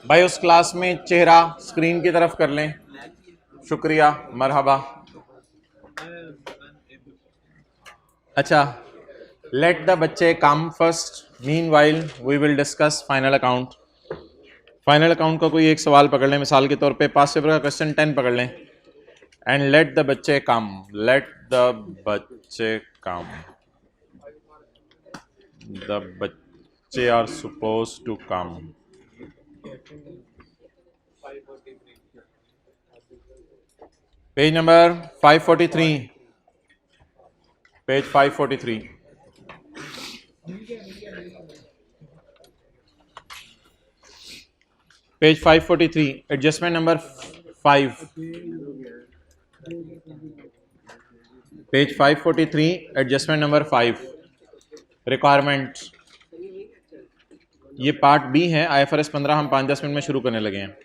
भाई उस क्लास में चेहरा स्क्रीन की तरफ कर लें, शुक्रिया, मरहबा। अच्छा, लेट द बच्चे come first, meanwhile we will discuss final account. Final account का कोई एक सवाल पकड़ लें, मिसाल के तौर पे पास्ट पेपर का क्वेश्चन 10 पकड़ लें। एंड लेट द बच्चे कम, लेट द बच्चे कम, द बच्चे are suppose to come. Page number 543, page 543, page 543, adjustment number 5, page 543, adjustment number 5, requirement. ये पार्ट बी है, IFRS 15 हम 5-10 मिनट में शुरू करने लगे हैं,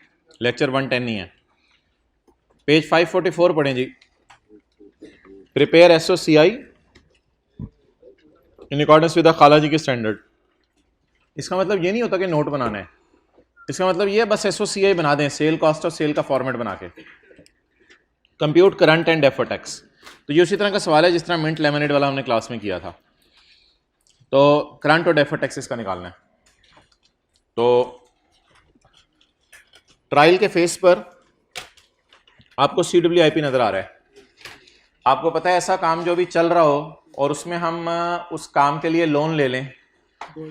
लेक्चर 110 नहीं है। पेज 544 पढ़ें जी। Prepare SOCI in accordance with the खाला जी के स्टैंडर्ड। इसका मतलब ये नहीं होता कि नोट बनाना है, इसका मतलब ये बस SOCI बना दें, सेल कॉस्ट और सेल का फॉर्मेट बना के। Compute current and defer tax, तो ये उसी तरह का सवाल है जिस तरह मिंट लेमनेड वाला हमने क्लास में किया था। तो करंट और डेफर टैक्सेस का निकालना है। तो ट्रायल के फेस पर आपको CWIP नजर आ रहा है। आपको पता है ऐसा काम जो भी चल रहा हो और उसमें हम उस काम के लिए लोन ले लें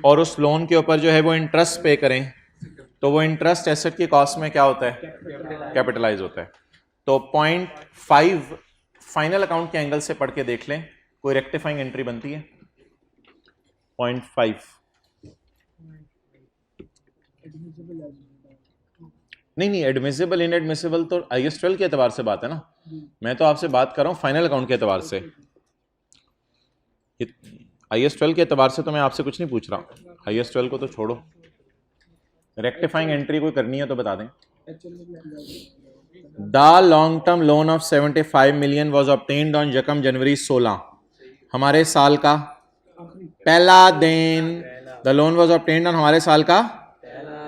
और उस लोन के ऊपर जो है वो इंटरेस्ट पे करें, तो वो इंटरेस्ट एसेट की कॉस्ट में क्या होता है, कैपिटलाइज होता है। तो 0.5 फाइनल अकाउंट के एंगल से पढ़ के देख लें, कोई रेक्टिफाइंग एंट्री बनती है 0.5। नहीं, एडमिसिबल इनएडमिसिबल तो IAS 12 के एतबार से बात है ना, मैं तो आपसे बात कर रहा हूं फाइनल अकाउंट के एतबार से। IAS 12 के एतबार से तो मैं आपसे कुछ नहीं पूछ रहा, IAS 12 को तो छोड़ो। रेक्टिफाइंग एंट्री कोई करनी है तो बता दें। The long term loan of 75 million was obtained on यकम जनवरी 16, हमारे साल का पहला दिन। The loan was obtained on हमारे साल का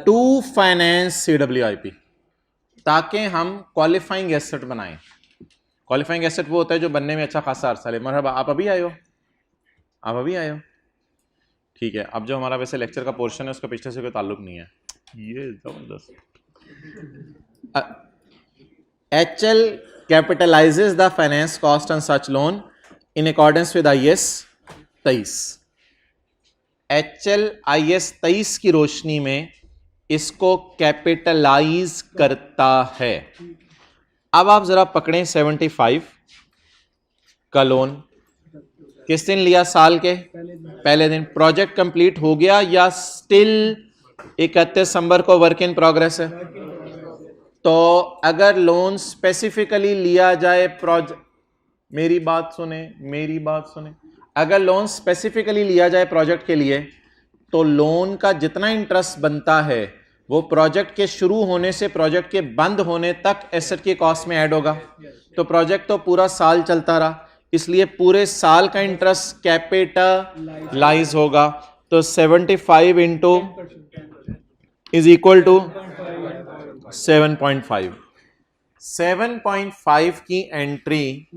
टू फाइनेंस CWIP, ताकि हम क्वालिफाइंग एसेट बनाएं। क्वालिफाइंग एसेट वो होता है जो बनने में अच्छा खासा अरसा ले। मरहबा, आप अभी आए हो, आप अभी आए हो, ठीक है। अब जो हमारा वैसे लेक्चर का पोर्शन है उसका पिछले से कोई ताल्लुक नहीं है। ये जबरदस्त। HL capitalizes the finance cost on such loan in accordance with IAS 23। HL IAS 23 की रोशनी में इसको कैपिटलाइज करता है। अब आप जरा पकड़ें 75 का लोन, किस दिन लिया, साल के पहले दिन। प्रोजेक्ट कंप्लीट हो गया या स्टिल 31 दिसंबर को वर्क इन प्रोग्रेस है। तो अगर लोन स्पेसिफिकली लिया जाए मेरी बात सुने, अगर लोन स्पेसिफिकली लिया जाए प्रोजेक्ट के लिए, तो लोन का जितना इंटरेस्ट बनता है वो प्रोजेक्ट के शुरू होने से प्रोजेक्ट के बंद होने तक एसेट की कॉस्ट में ऐड होगा। तो प्रोजेक्ट तो पूरा साल चलता रहा, इसलिए पूरे साल का इंटरेस्ट कैपिटलाइज होगा। तो 75 इंटू इज इक्वल टू 7.5। 7.5 की एंट्री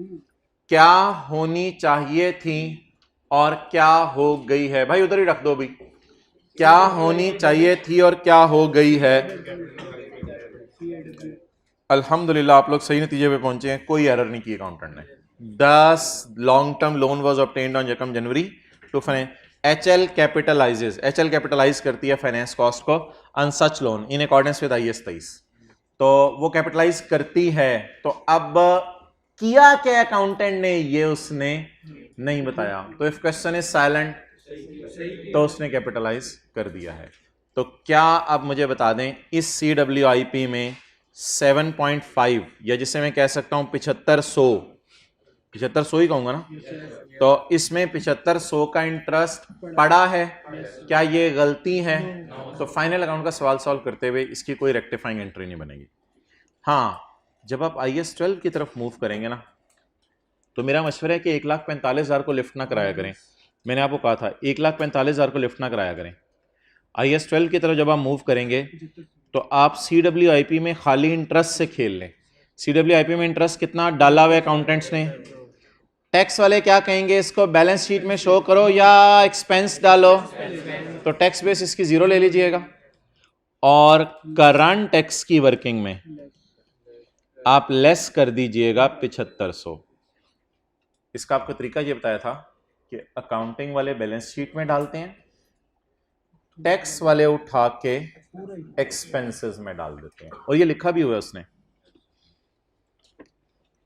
क्या होनी चाहिए थी और क्या हो गई है? भाई उधर ही रख दो भी, क्या होनी चाहिए थी और क्या हो गई है। अल्हम्दुलिल्लाह आप लोग सही नतीजे पे पहुंचे हैं, कोई एरर नहीं की अकाउंटेंट ने। 10 long term loan was obtained on यकम जनवरी to finance. HL capitalizes, HL capitalize करती है फाइनेंस कॉस्ट को on such loan in accordance with IAS 23। तो वो कैपिटलाइज करती है। तो अब किया क्या अकाउंटेंट ने, ये उसने नहीं बताया। तो इफ क्वेश्चन इज साइलेंट तो उसने कैपिटलाइज कर दिया है। तो क्या अब मुझे बता दें, इस CWIP में 7.5 या जिसे मैं कह सकता हूं 7500 ही कहूंगा ना, तो इसमें 7500 का इंटरेस्ट पड़ा है, क्या ये गलती है? तो फाइनल अकाउंट का सवाल सॉल्व करते हुए इसकी कोई रेक्टिफाइंग एंट्री नहीं बनेगी। हाँ, जब आप IAS 12 की तरफ मूव करेंगे ना, तो मेरा मशवरा है कि 1,45,000 को लिफ्ट ना कराया करें। मैंने आपको कहा था 1,45,000 को लिफ्ट ना कराया करें। IS-12 की तरफ जब आप मूव करेंगे तो आप CWIP में खाली इंटरेस्ट से खेल लें। CWIP में इंटरेस्ट कितना डाला हुआ अकाउंटेंट्स ने? टैक्स वाले क्या कहेंगे, इसको बैलेंस शीट में शो करो या एक्सपेंस डालो, तो टैक्स बेस इसकी 0 ले लीजिएगा। और करंट टैक्स की वर्किंग में आप लेस कर दीजिएगा 7500। इसका आपको तरीका ये बताया था कि अकाउंटिंग वाले बैलेंस शीट में डालते हैं, टैक्स वाले उठा के एक्सपेंसेस में डाल देते हैं, और ये लिखा भी हुआ है उसने।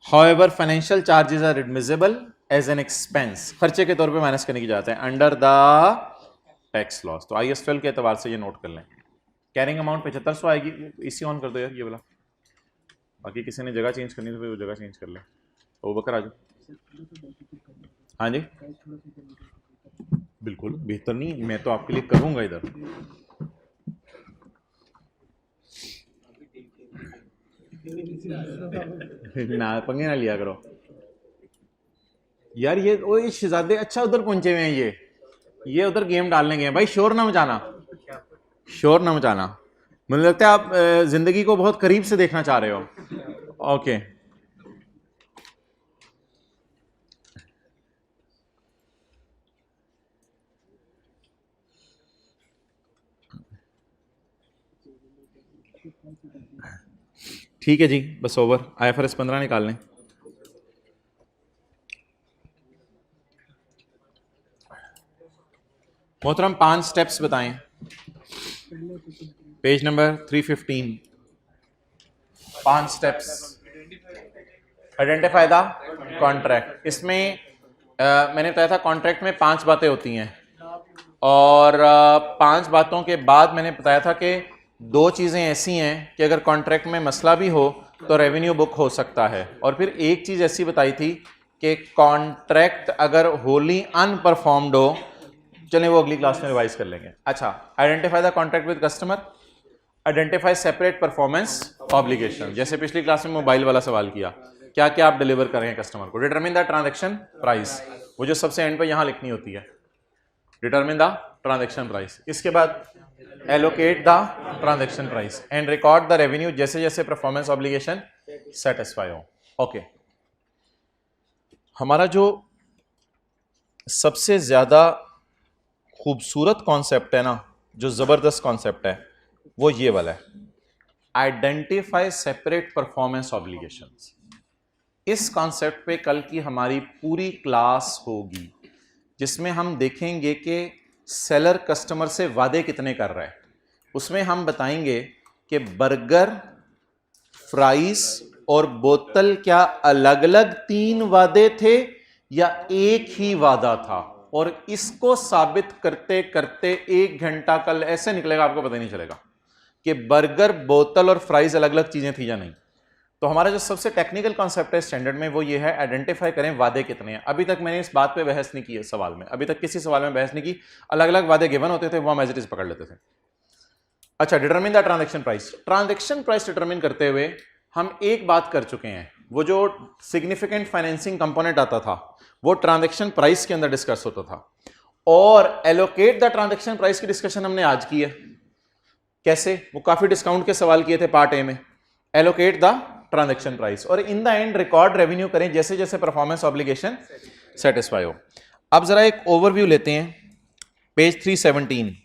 However, financial charges are admissible as an expense, खर्चे के तौर पे माइनस करने की जाता है अंडर द टैक्स लॉस। तो IS-12 के एतबार से ये नोट कर लें। कैरिंग अमाउंट 7500 आएगी। इसी ऑन कर दो यार ये वाला, बाकी किसी ने जगह चेंज करनी तो फिर वो जगह चेंज कर ले। तो बकर आ जाओ। हाँ जी बिल्कुल बेहतर नहीं, मैं तो आपके लिए करूंगा इधर। ना पंगे ना लिया करो यार। ये ओ ये शहजादे अच्छा उधर पहुंचे हुए हैं, ये उधर गेम डालने गए भाई। शोर ना मचाना, शोर ना मचाना। मुझे लगता है आप जिंदगी को बहुत करीब से देखना चाह रहे हो। ओके ठीक है जी, बस ओवर। IFRS 15 निकाल लें। मोहतरम 5 स्टेप्स बताएं। Page number 315। 5 steps. Identify the contract. इसमें मैंने बताया था कॉन्ट्रैक्ट में 5 बातें होती हैं, और 5 बातों के बाद मैंने बताया था कि 2 चीज़ें ऐसी हैं कि अगर कॉन्ट्रैक्ट में मसला भी हो तो रेवेन्यू बुक हो सकता है, और फिर एक चीज़ ऐसी बताई थी कि कॉन्ट्रैक्ट अगर होली अनपरफॉर्म्ड हो, चलें वो अगली क्लास में रिवाइज कर लेंगे। अच्छा, identify the contract with customer, identify separate performance obligation. जैसे पिछली क्लास में मोबाइल वाला सवाल किया, क्या क्या आप डिलीवर करेंगे कस्टमर को। डिटरमिन द ट्रांजैक्शन प्राइस, वो जो सबसे एंड पे यहां लिखनी होती है, डिटरमिन द ट्रांजैक्शन प्राइस। इसके बाद allocate the transaction price and record the revenue जैसे जैसे परफॉर्मेंस ऑब्लिगेशन सेटिस्फाई हो। ओके, हमारा जो सबसे ज्यादा खूबसूरत कॉन्सेप्ट है ना, जो जबरदस्त कॉन्सेप्ट है, वो ये वाला है, आइडेंटिफाई सेपरेट परफॉर्मेंस ऑब्लिगेशंस। इस कॉन्सेप्ट पे कल की हमारी पूरी क्लास होगी, जिसमें हम देखेंगे कि सेलर कस्टमर से वादे कितने कर रहा है। उसमें हम बताएंगे कि बर्गर, फ्राइज और बोतल क्या अलग अलग 3 वादे थे या एक ही वादा था, और इसको साबित करते करते 1 घंटा कल ऐसे निकलेगा आपको पता ही नहीं चलेगा कि बर्गर, बोतल और फ्राइज अलग अलग चीजें थी या नहीं। तो हमारा जो सबसे टेक्निकल कॉन्सेप्ट है स्टैंडर्ड में वो ये है, आइडेंटिफाई करें वादे कितने हैं। अभी तक मैंने इस बात पे बहस नहीं की है सवाल में, अभी तक किसी सवाल में बहस नहीं की। अलग अलग वादे गिवन होते थे, वो हम एज इट इज पकड़ लेते थे। अच्छा, determine the transaction price. Transaction price determine करते हुए हम एक बात कर चुके हैं, वो जो सिग्निफिकेंट फाइनेंसिंग कंपोनेंट आता था वो ट्रांजैक्शन प्राइस के अंदर डिस्कस होता था, और एलोकेट द ट्रांजैक्शन प्राइस की डिस्कशन हमने आज की है। कैसे? वो काफी डिस्काउंट के सवाल किए थे पार्ट ए में। एलोकेट द ट्रांजैक्शन प्राइस, और in the end record revenue करें जैसे जैसे परफॉर्मेंस ऑब्लिगेशन सेटिस्फाई हो। अब जरा एक ओवरव्यू लेते हैं, पेज 317।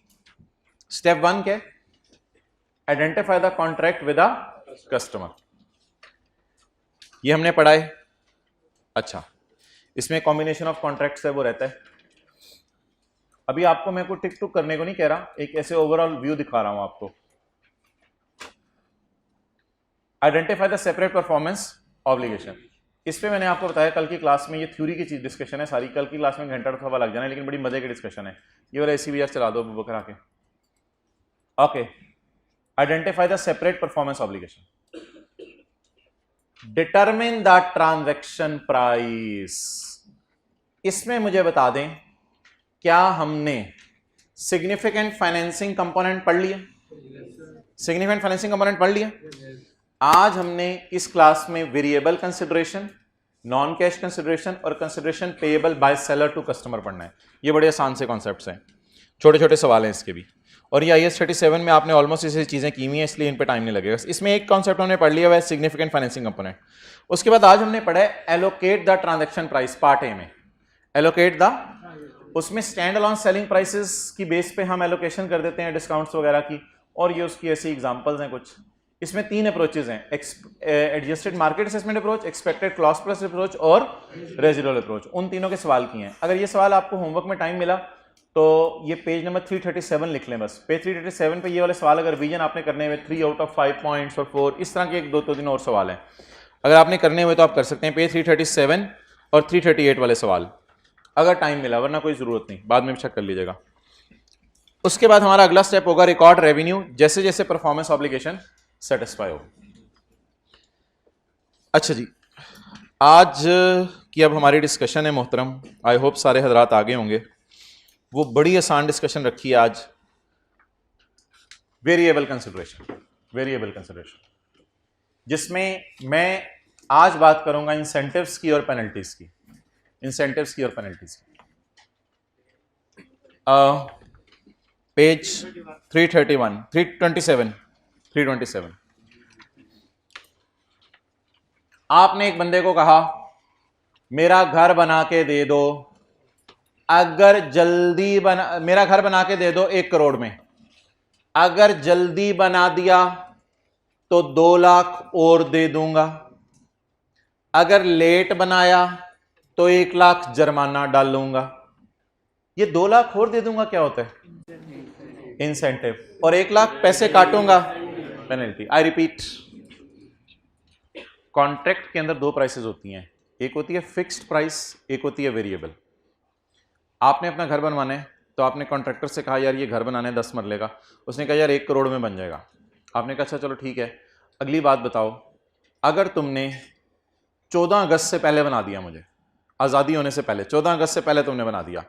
स्टेप 1 क्या है? Identify the contract with the customer. ये हमने पढ़ा है। अच्छा, इसमें कॉम्बिनेशन ऑफ कॉन्ट्रैक्ट्स है वो रहता है। अभी आपको मैं को टिक टुक करने को नहीं कह रहा, एक ऐसे ओवरऑल व्यू दिखा रहा हूं आपको। Identify the separate performance obligation. इस पे मैंने आपको बताया कल की क्लास में, ये थ्योरी की चीज डिस्कशन है सारी। कल की क्लास में घंटा सवा लग जाना है, लेकिन बड़ी मजे की डिस्कशन है। ये वाला ACVR चला दो बकर आके। Okay, identify the separate performance obligation, determine the transaction price. इसमें मुझे बता दें, क्या हमने सिग्निफिकेंट फाइनेंसिंग कंपोनेंट पढ़ लिया? सिग्निफिकेंट फाइनेंसिंग कंपोनेंट पढ़ लिया। आज हमने इस क्लास में variable consideration, non cash consideration और consideration payable by seller to customer पढ़ना है। ये बड़े आसान से कॉन्सेप्ट्स हैं, छोटे छोटे सवाल हैं इसके भी। और ये IAS 37 में आपने ऑलमोस्ट इसे चीज़ें की हुई हैं, इसलिए इन पे टाइम नहीं लगेगा। इसमें एक कॉन्सेप्ट हमने पढ़ लिया हुआ है, सिग्निफिकेंट फाइनेंसिंग कंपोनेंट। उसके बाद आज हमने पढ़ा है allocate the transaction price, part A में एलोकेट द, उसमें स्टैंड अलोन सेलिंग प्राइसेस की बेस पे हम एलोकेशन कर देते हैं डिस्काउंट्स वगैरह की, और ये उसकी ऐसी एग्जांपल्स हैं कुछ। इसमें 3 अप्रोचेज हैं, adjusted market assessment approach, expected cost plus approach और रेजिडुअल अप्रोच। उन तीनों के सवाल किए हैं। अगर ये सवाल आपको होमवर्क में टाइम मिला तो ये पेज नंबर 337 लिख लें बस। पेज 337 पे ये वाले सवाल अगर रिवीजन आपने करने हुए 3 आउट ऑफ 5 पॉइंट्स और 4 इस तरह के 1-2-3 और सवाल हैं, अगर आपने करने हुए तो आप कर सकते हैं। पेज 337 और 338 वाले सवाल अगर टाइम मिला, वरना कोई जरूरत नहीं, बाद में चेक कर लीजिएगा। उसके बाद हमारा अगला स्टेप होगा रिकॉर्ड रेवेन्यू, जैसे जैसे परफॉर्मेंस ऑब्लिगेशन सेटिस्फाई हो। अच्छा जी, आज की अब हमारी डिस्कशन है मोहतरम, आई होप सारे हजरात आगे होंगे। वो बड़ी आसान डिस्कशन रखी है आज, वेरिएबल कंसिडरेशन, वेरिएबल कंसिडरेशन, जिसमें मैं आज बात करूंगा इंसेंटिव्स की और पेनल्टीज की, इंसेंटिव्स की और पेनल्टीज की। पेज 331, 327 आपने एक बंदे को कहा मेरा घर बना के दे दो, अगर जल्दी बना, मेरा घर बना के दे दो 1 करोड़ में, अगर जल्दी बना दिया तो 2 लाख और दे दूंगा, अगर लेट बनाया तो 1 लाख जुर्माना डालूंगा। ये 2 लाख और दे दूंगा क्या होता है? इंसेंटिव। और 1 लाख पैसे काटूंगा, पेनल्टी। आई रिपीट, कॉन्ट्रैक्ट के अंदर 2 प्राइसेस होती हैं, एक होती है फिक्स्ड प्राइस, एक होती है वेरिएबल। आपने अपना घर बनवाना है तो आपने कॉन्ट्रैक्टर से कहा यार ये घर बनाने 10 मरले का, उसने कहा यार 1 करोड़ में बन जाएगा। आपने कहा अच्छा चलो ठीक है। अगली बात बताओ, अगर तुमने 14 अगस्त से पहले बना दिया, मुझे आज़ादी होने से पहले 14 अगस्त से पहले तुमने बना दिया,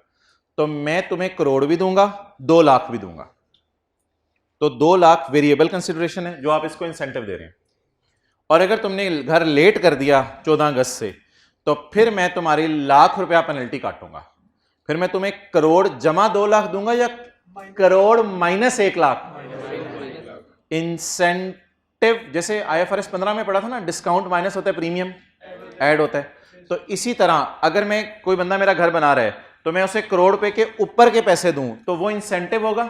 तो मैं तुम्हें करोड़ भी दूंगा, 2 लाख भी दूंगा। तो 2 लाख वेरिएबल कंसिडरेशन है जो आप इसको इंसेंटिव दे रहे हैं। और अगर तुमने घर लेट कर दिया 14 अगस्त से, तो फिर मैं तुम्हारी लाख रुपया पेनल्टी काटूंगा। फिर मैं तुम्हें करोड़ जमा 2 लाख दूंगा या करोड़ माइनस 1 लाख? इंसेंटिव, जैसे IFRS 15 में पढ़ा था ना, डिस्काउंट माइनस होता है, प्रीमियम ऐड होता है। तो इसी तरह अगर मैं, कोई बंदा मेरा घर बना रहा है तो मैं उसे करोड़ रुपए के ऊपर के पैसे दूं तो वो इंसेंटिव होगा,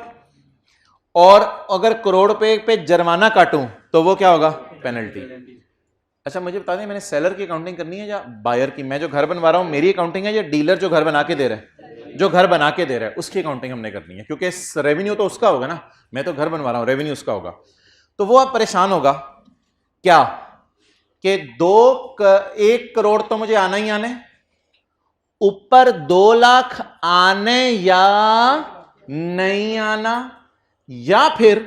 और अगर करोड़ रुपए पे जुर्माना काटूं तो वो क्या होगा? पेनल्टी। अच्छा मुझे बता दें, मैंने सेलर की अकाउंटिंग करनी है या बायर की? मैं जो घर बनवा रहा हूं मेरी अकाउंटिंग है या डीलर जो घर बना के दे रहा है, जो घर बना के दे रहा है उसकी अकाउंटिंग हमने करनी है, क्योंकि रेवेन्यू तो उसका होगा ना, मैं तो घर बनवा रहा हूं, रेवेन्यू उसका होगा। तो वो आप परेशान होगा क्या कि 1 करोड़ तो मुझे आना ही आने, ऊपर 2 लाख आने या नहीं आना, या फिर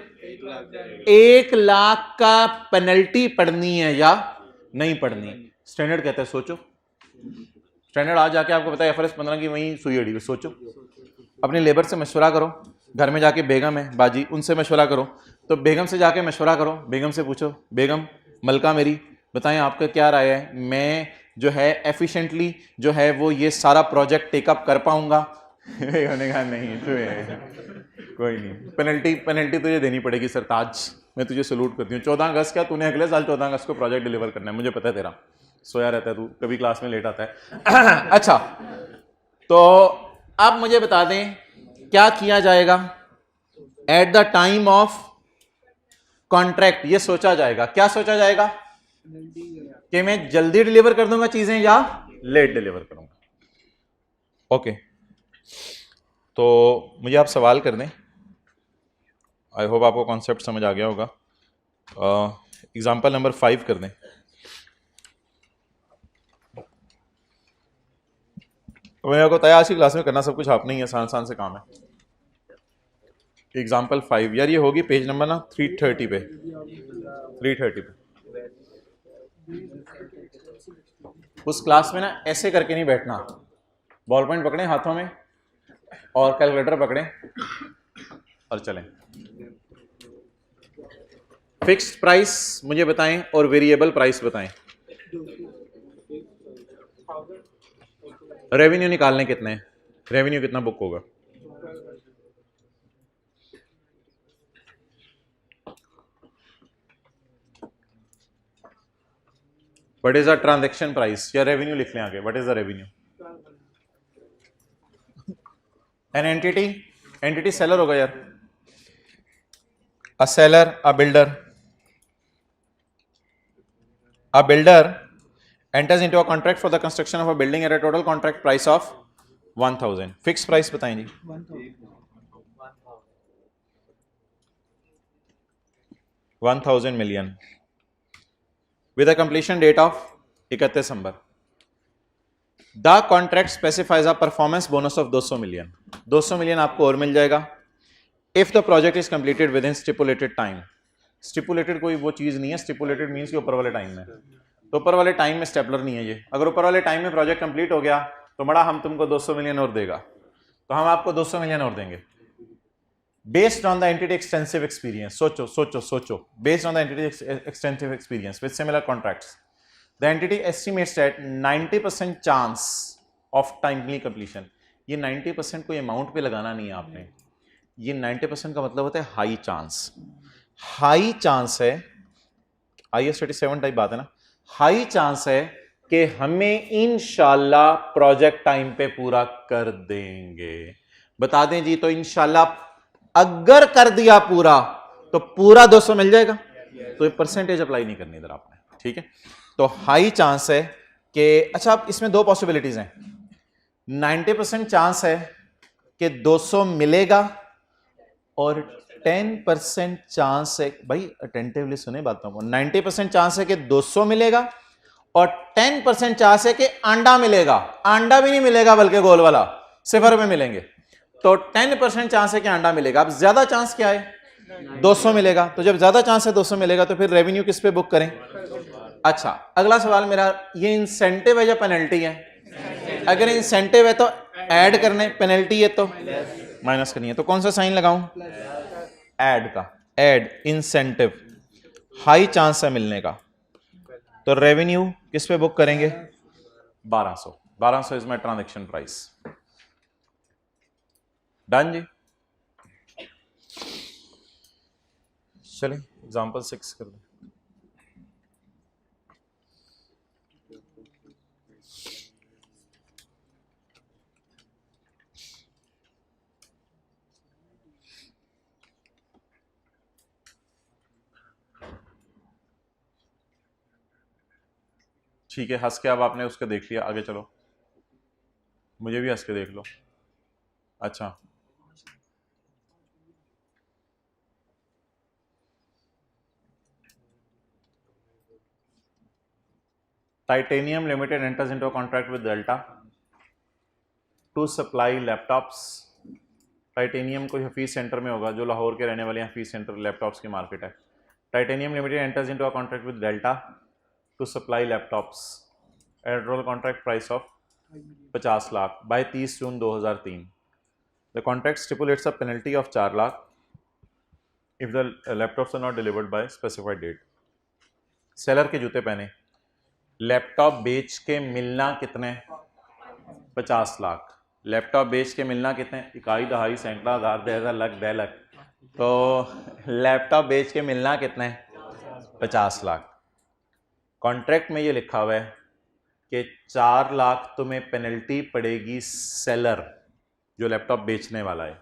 1 लाख का पेनल्टी पड़नी है या नहीं पड़नी। स्टैंडर्ड कहता है सोचो, स्टैंडर्ड आज जाके आपको बताया IFRS 15 की वहीं सुई अड़ी। सोचो, अपने लेबर से मशवरा करो, घर में जाके बेगम है बाजी, उनसे मशवरा करो, तो बेगम से जाके मशवरा करो, बेगम से पूछो बेगम मलका मेरी बताएं आपका क्या राय है, मैं जो है एफिशिएंटली जो है वो ये सारा प्रोजेक्ट टेकअप कर पाऊंगा? उन्होंने कहा नहीं कोई नहीं, पेनल्टी तुझे देनी पड़ेगी सरताज, मैं तुझे सलूट करती हूँ। 14 अगस्त क्या, तूने अगले साल 14 अगस्त को प्रोजेक्ट डिलीवर करना है, मुझे पता है तेरा सोया रहता है तू, कभी क्लास में लेट आता है। अच्छा, तो अब मुझे बता दें क्या किया जाएगा at the time of contract. ये सोचा जाएगा, क्या सोचा जाएगा कि मैं जल्दी डिलीवर कर दूंगा चीजें या लेट डिलीवर करूंगा। ओके, तो मुझे आप सवाल कर दें, आई होप आपको कॉन्सेप्ट समझ आ गया होगा। एग्जाम्पल नंबर 5 कर दें। मैंने आपको बताया आज की क्लास में करना सब कुछ आपने ही, आसान आसान से काम है। एग्जाम्पल 5 यार ये होगी पेज नंबर ना 330 पे, 330 पे। उस क्लास में ना ऐसे करके नहीं बैठना, बॉल पॉइंट पकड़े हाथों में और कैलकुलेटर पकड़े और चलें। फिक्स्ड प्राइस मुझे बताएं और वेरिएबल प्राइस बताएं। रेवेन्यू निकालने कितने, रेवेन्यू कितना बुक होगा? What is the transaction price या रेवेन्यू लिख लें आगे, what is the revenue? An entity seller होगा यार, a seller, a builder enters into a contract for the construction of a building at a total contract price of 1000. Fix price बताएं जी। 1000 million with a completion date of 31 December. The contract specifies a performance bonus of 200 million। 200 million आपको और मिल जाएगा if the project is completed within stipulated time। Stipulated कोई वो चीज नहीं है, stipulated means कि ऊपर वाले टाइम में, तो ऊपर वाले टाइम में स्टेपलर नहीं है ये। अगर ऊपर वाले टाइम में प्रोजेक्ट कंप्लीट हो गया तो बड़ा हम तुमको 200 मिलियन और देगा, तो हम आपको 200 मिलियन और देंगे based on the entity extensive experience. सोचो सोचो सोचो, based on the entity extensive experience with similar contracts the entity estimates that 90% chance of timely completion. ये 90% कोई अमाउंट पे लगाना नहीं है आपने, ये 90% का मतलब होता है हाई चांस। हाई चांस है, IS 37 टाइप बात है ना, हाई चांस है कि हमें इंशाल्लाह प्रोजेक्ट टाइम पे पूरा कर देंगे। बता दें जी, तो इंशाल्लाह अगर कर दिया पूरा तो पूरा 200 मिल जाएगा, तो ये परसेंटेज अप्लाई नहीं करनी इधर आपने, ठीक है। तो हाई चांस है कि, अच्छा अब इसमें दो पॉसिबिलिटीज हैं, 90% चांस है कि 200 मिलेगा और 10% चांस है, भाई अटेंटिवली सुने बातों को, 90% चांस है कि 200 मिलेगा और 10% चांस है कि अंडा मिलेगा। अंडा भी नहीं मिलेगा बल्कि गोल वाला, सिफर में मिलेंगे। तो 10% चांस है कि अंडा मिलेगा। अब ज्यादा चांस क्या है? 200 मिलेगा। तो जब ज्यादा चांस है 200 मिलेगा तो फिर रेवेन्यू किस पे बुक करें? अच्छा, अगला सवाल मेरा, ये इंसेंटिव है या पेनल्टी है? अगर इंसेंटिव है तो ऐड करने, पेनल्टी है तो माइनस करनी है। तो कौन सा साइन लगाऊं? ऐड का, ऐड इंसेंटिव, हाई चांस है मिलने का। तो रेवेन्यू किस पे बुक करेंगे? 1200। 1200 is my transaction price. Done जी। चलिए एग्जांपल 6 कर दो। ठीक है, हंस के अब आपने उसको देख लिया, आगे चलो, मुझे भी हंस के देख लो। अच्छा, titanium Limited enters into a contract with Delta to supply laptops. Titanium कोई हफीज सेंटर में होगा, जो लाहौर के रहने वाले हफीज सेंटर लैपटॉप्स की मार्केट है। Titanium Limited enters into a contract with Delta to supply laptops at total contract price of 50 lakh by 30 June 2003। The contract stipulates a penalty of 4 lakh if the laptops are not delivered by specified date. Seller के जूते पहने, laptop बेच के मिलना कितने? 50 lakh. Laptop बेच के मिलना कितने? इकाई दहाई सैकड़ा हज़ार 10,000 लाख 10 लाख। तो लैपटॉप बेच के मिलना कितने? 50 लाख। कॉन्ट्रैक्ट में ये लिखा हुआ है कि 4 लाख तुम्हें पेनल्टी पड़ेगी सेलर, जो लैपटॉप बेचने वाला है,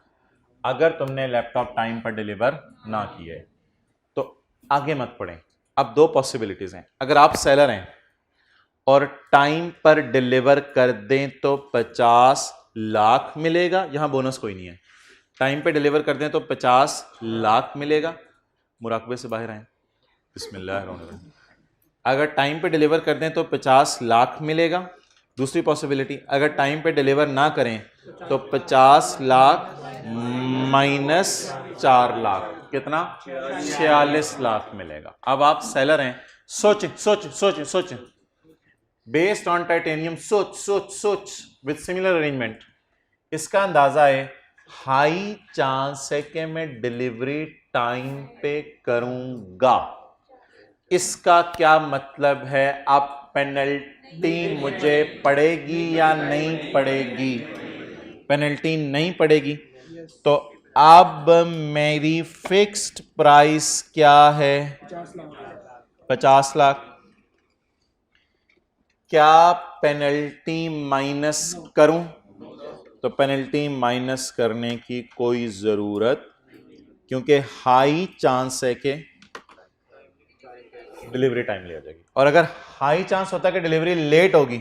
अगर तुमने लैपटॉप टाइम पर डिलीवर ना किया है। तो आगे मत पढ़ें। अब दो पॉसिबिलिटीज हैं, अगर आप सेलर हैं और टाइम पर डिलीवर कर दें तो 50 लाख मिलेगा, यहां बोनस कोई नहीं है। टाइम पे डिलीवर कर दें तो 50 लाख मिलेगा। मुराकबे से बाहर आए, बिस्मिल्लाह। अगर टाइम पे डिलीवर कर दें तो 50 लाख मिलेगा। दूसरी पॉसिबिलिटी, अगर टाइम पे डिलीवर ना करें तो 50 लाख माइनस 4 लाख, कितना? 46 लाख मिलेगा। अब आप सेलर हैं, सोच सोच सोच सोच, बेस्ड ऑन टाइटेनियम, सोच सोच सोच विद सिमिलर अरेंजमेंट, इसका अंदाजा है हाई चांस है कि मैं डिलीवरी टाइम पे करूंगा। इसका क्या मतलब है? अब पेनल्टी मुझे पड़ेगी या नहीं पड़ेगी? पेनल्टी नहीं पड़ेगी। तो अब मेरी फिक्स्ड प्राइस क्या है? 50 लाख। क्या पेनल्टी माइनस करूं? तो पेनल्टी माइनस करने की कोई जरूरत, क्योंकि हाई चांस है कि डिलीवरी टाइम ले आ जाएगी। और अगर हाई चांस होता है कि डिलीवरी लेट होगी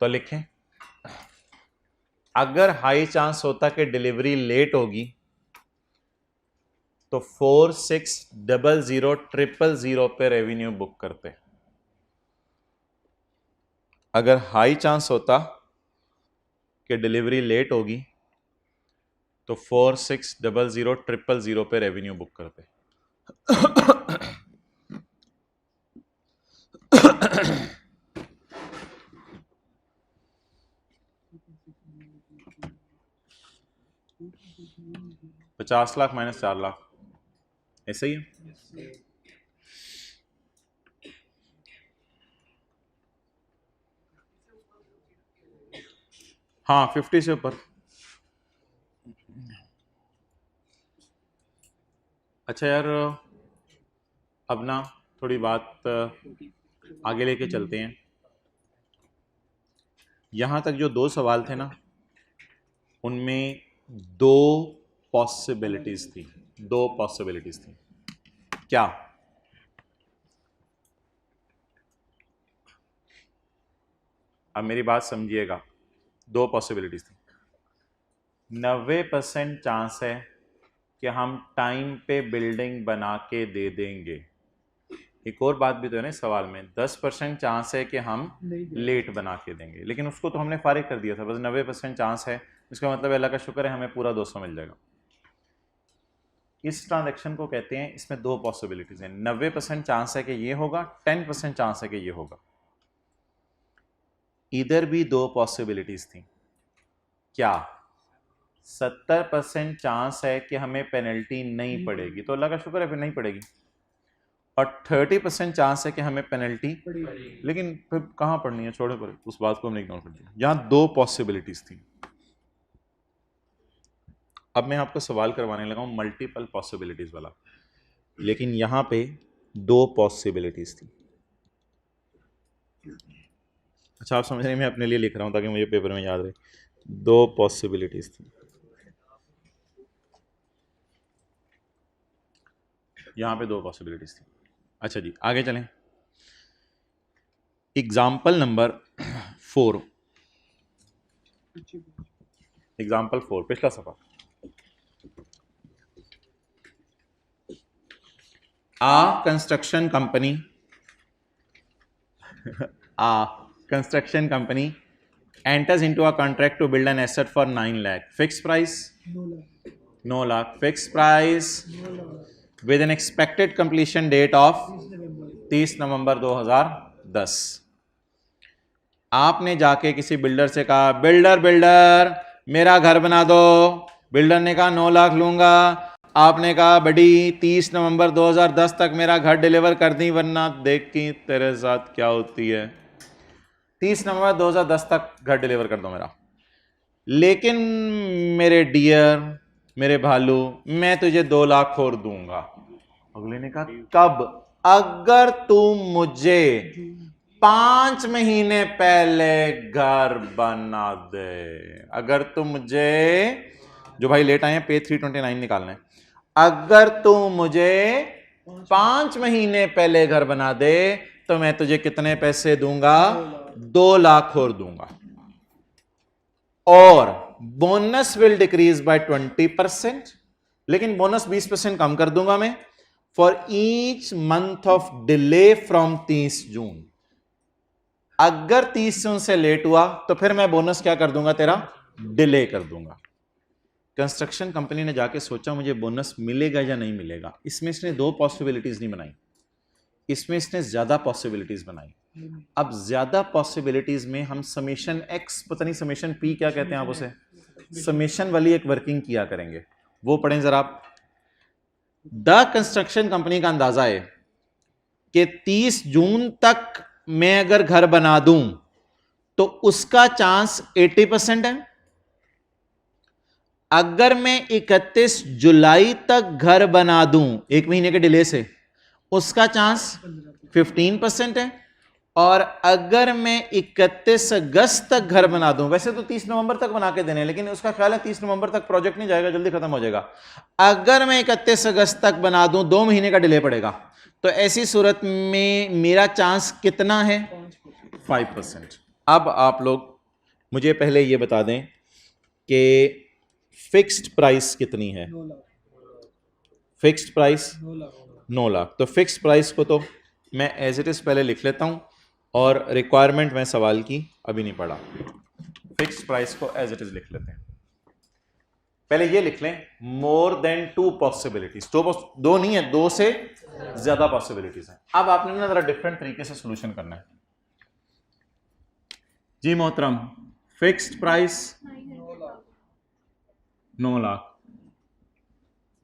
तो लिखें, अगर हाई चांस होता कि डिलीवरी लेट होगी तो 46000000 पे रेवेन्यू बुक करते। अगर हाई चांस होता कि डिलीवरी लेट होगी तो 46000000 पे रेवेन्यू बुक करते। $50 माइनस $4 ऐसा ही है। हाँ 50 से ऊपर। अच्छा यार, अब ना थोड़ी बात आगे लेके चलते हैं। यहां तक जो 2 सवाल थे ना, उनमें 2 पॉसिबिलिटीज थी। 2 पॉसिबिलिटीज थी। क्या? अब मेरी बात समझिएगा। 2 पॉसिबिलिटीज थी। 90% चांस है कि हम टाइम पे बिल्डिंग बना के दे देंगे। एक और बात भी तो है ना सवाल में, 10% चांस है कि हम लेट बना के देंगे, लेकिन उसको तो हमने फारिग कर दिया था। बस 90% चांस है, इसका मतलब अल्लाह का शुक्र है हमें पूरा 200 मिल जाएगा। इस ट्रांजैक्शन को कहते हैं, इसमें 2 पॉसिबिलिटीज हैं। 90% चांस है कि ये होगा, 10% चांस है कि ये होगा। इधर भी 2 पॉसिबिलिटीज थी। क्या? 70% चांस है कि हमें पेनल्टी नहीं पड़ेगी, तो अल्लाह का शुक्र है फिर नहीं पड़ेगी। और 30% चांस है कि हमें पेनल्टी, लेकिन फिर कहां पड़नी है, छोड़े पर उस बात को हमने इग्नोर कर दिया। यहां 2 पॉसिबिलिटीज थी। अब मैं आपको सवाल करवाने लगा हूं मल्टीपल पॉसिबिलिटीज वाला, लेकिन यहां पे 2 पॉसिबिलिटीज थी। अच्छा आप समझ रहे हैं, मैं अपने लिए लिख रहा हूं ताकि मुझे पेपर में याद रहे। 2 पॉसिबिलिटीज थी। यहां पे 2 पॉसिबिलिटीज थी। अच्छा जी आगे चलें। Example number 4। एग्जाम्पल 4 पिछला सफा। A construction company enters into a contract to build an asset for 9 lakh. Fixed price? No lakh. Fixed price with an expected completion date of 30 नवंबर 2010। आपने जाके किसी बिल्डर से कहा, बिल्डर मेरा घर बना दो। बिल्डर ने कहा 9 लाख लूंगा। आपने कहा बड़ी 30 नवंबर 2010 तक मेरा घर डिलीवर कर दी, वरना देख की तेरे साथ क्या होती है। 30 नवंबर 2010 तक घर डिलीवर कर दो मेरा। लेकिन मेरे डियर, मेरे भालू, मैं तुझे 2 लाख और दूंगा। अगले ने कहा कब? अगर तू मुझे 5 महीने पहले घर बना दे। अगर तू मुझे, जो भाई लेट आए हैं पे 329 निकालना है, अगर तू मुझे 5 महीने पहले घर बना दे तो मैं तुझे कितने पैसे दूंगा? 2 लाख और दूंगा। और बोनस विल डिक्रीज बाय 20%, लेकिन बोनस 20% कम कर दूंगा मैं for each month of delay from 30 जून। अगर 30 जून से लेट हुआ तो फिर मैं बोनस क्या कर दूंगा? तेरा डिले कर दूंगा। कंस्ट्रक्शन कंपनी ने जाके सोचा मुझे बोनस मिलेगा या नहीं मिलेगा। इसमें इसने 2 पॉसिबिलिटीज नहीं बनाई, इसमें इसने ज्यादा पॉसिबिलिटीज बनाई। अब ज्यादा पॉसिबिलिटीज में हम समेशन एक्स, पता नहीं समेशन पी क्या कहते हैं आप उसे, समेशन वाली एक वर्किंग किया करेंगे। वो पढ़ें जरा। द कंस्ट्रक्शन कंपनी का अंदाजा है कि 30 जून तक मैं अगर घर बना दूं तो उसका चांस 80% है। अगर मैं 31 जुलाई तक घर बना दूं, 1 महीने के डिले से, उसका चांस 15% है। और अगर मैं 31 अगस्त तक घर बना दूं, वैसे तो 30 नवंबर तक बना के देने, लेकिन उसका ख्याल है 30 नवंबर तक प्रोजेक्ट नहीं जाएगा, जल्दी खत्म हो जाएगा। अगर मैं 31 अगस्त तक बना दूं, 2 महीने का डिले पड़ेगा, तो ऐसी सूरत में मेरा चांस कितना है? 5%। अब आप लोग मुझे पहले ये बता दें कि फिक्स्ड प्राइस कितनी है? Fixed price 9 lakh. तो फिक्स्ड प्राइस को तो मैं एज इट इज पहले लिख लेता हूं, और रिक्वायरमेंट में सवाल की अभी नहीं पढ़ा। फिक्स्ड प्राइस को एज इट इज लिख लेते हैं। पहले ये लिख लें, मोर देन 2 पॉसिबिलिटीज। दो नहीं है, 2 से ज्यादा पॉसिबिलिटीज हैं। अब आपने ना जरा डिफरेंट तरीके से सोल्यूशन करना है जी मोहतरम। फिक्स्ड प्राइस 9 लाख,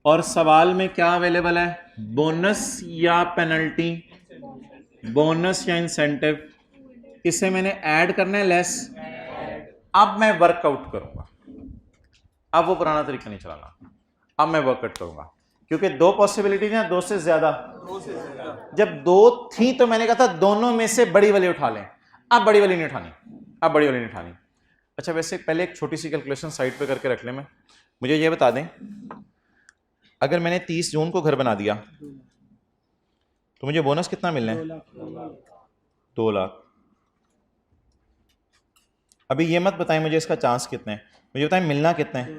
और सवाल में क्या अवेलेबल है? बोनस या पेनल्टी? बोनस या इंसेंटिव? इसे मैंने ऐड करना है, लेस। अब मैं वर्कआउट करूंगा, अब वो पुराना तरीका नहीं चलाना, अब मैं वर्कआउट करूंगा, क्योंकि 2 पॉसिबिलिटी है, 2 से ज्यादा। जब 2 थी तो मैंने कहा था दोनों में से बड़ी वाली उठा लें। अब बड़ी वाली नहीं उठानी, अब बड़ी वाली नहीं उठानी। अच्छा, वैसे पहले एक छोटी सी कैलकुलेशन साइड पे करके रख लें। मैं मुझे ये बता दें, अगर मैंने 30 जून को घर बना दिया तो मुझे बोनस कितना मिलना है? 2 लाख। अभी ये मत बताएं मुझे इसका चांस कितने हैं, मुझे बताएं मिलना कितने हैं?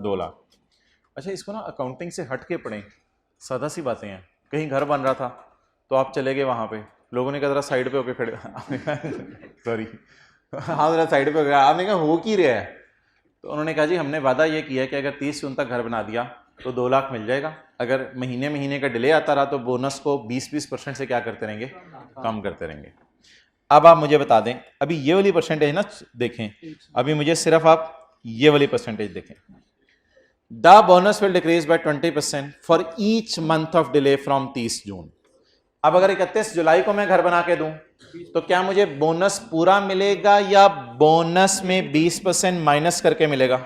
2 लाख। अच्छा, इसको ना अकाउंटिंग से हट के पढ़ें, सादा सी बातें हैं। कहीं घर बन रहा था तो आप चले गए वहाँ पे, लोगों ने कहा जरा साइड पे होके खड़े सॉरी हाँ जरा साइड पे हो गया। आपने कहा हो की रहा है? तो उन्होंने कहा जी हमने वादा ये किया कि अगर 30 जून तक घर बना दिया तो 2 लाख मिल जाएगा। अगर महीने महीने का डिले आता रहा तो बोनस को 20% से क्या करते रहेंगे? कम करते रहेंगे। अब आप मुझे बता दें, अभी ये वाली परसेंटेज ना देखें, अभी मुझे सिर्फ आप ये वाली परसेंटेज देखें। The bonus will decrease by 20% for each month of delay from 30 जून। अब अगर 31 जुलाई को मैं घर बना के दूं तो क्या मुझे बोनस पूरा मिलेगा या बोनस में 20% माइनस करके मिलेगा?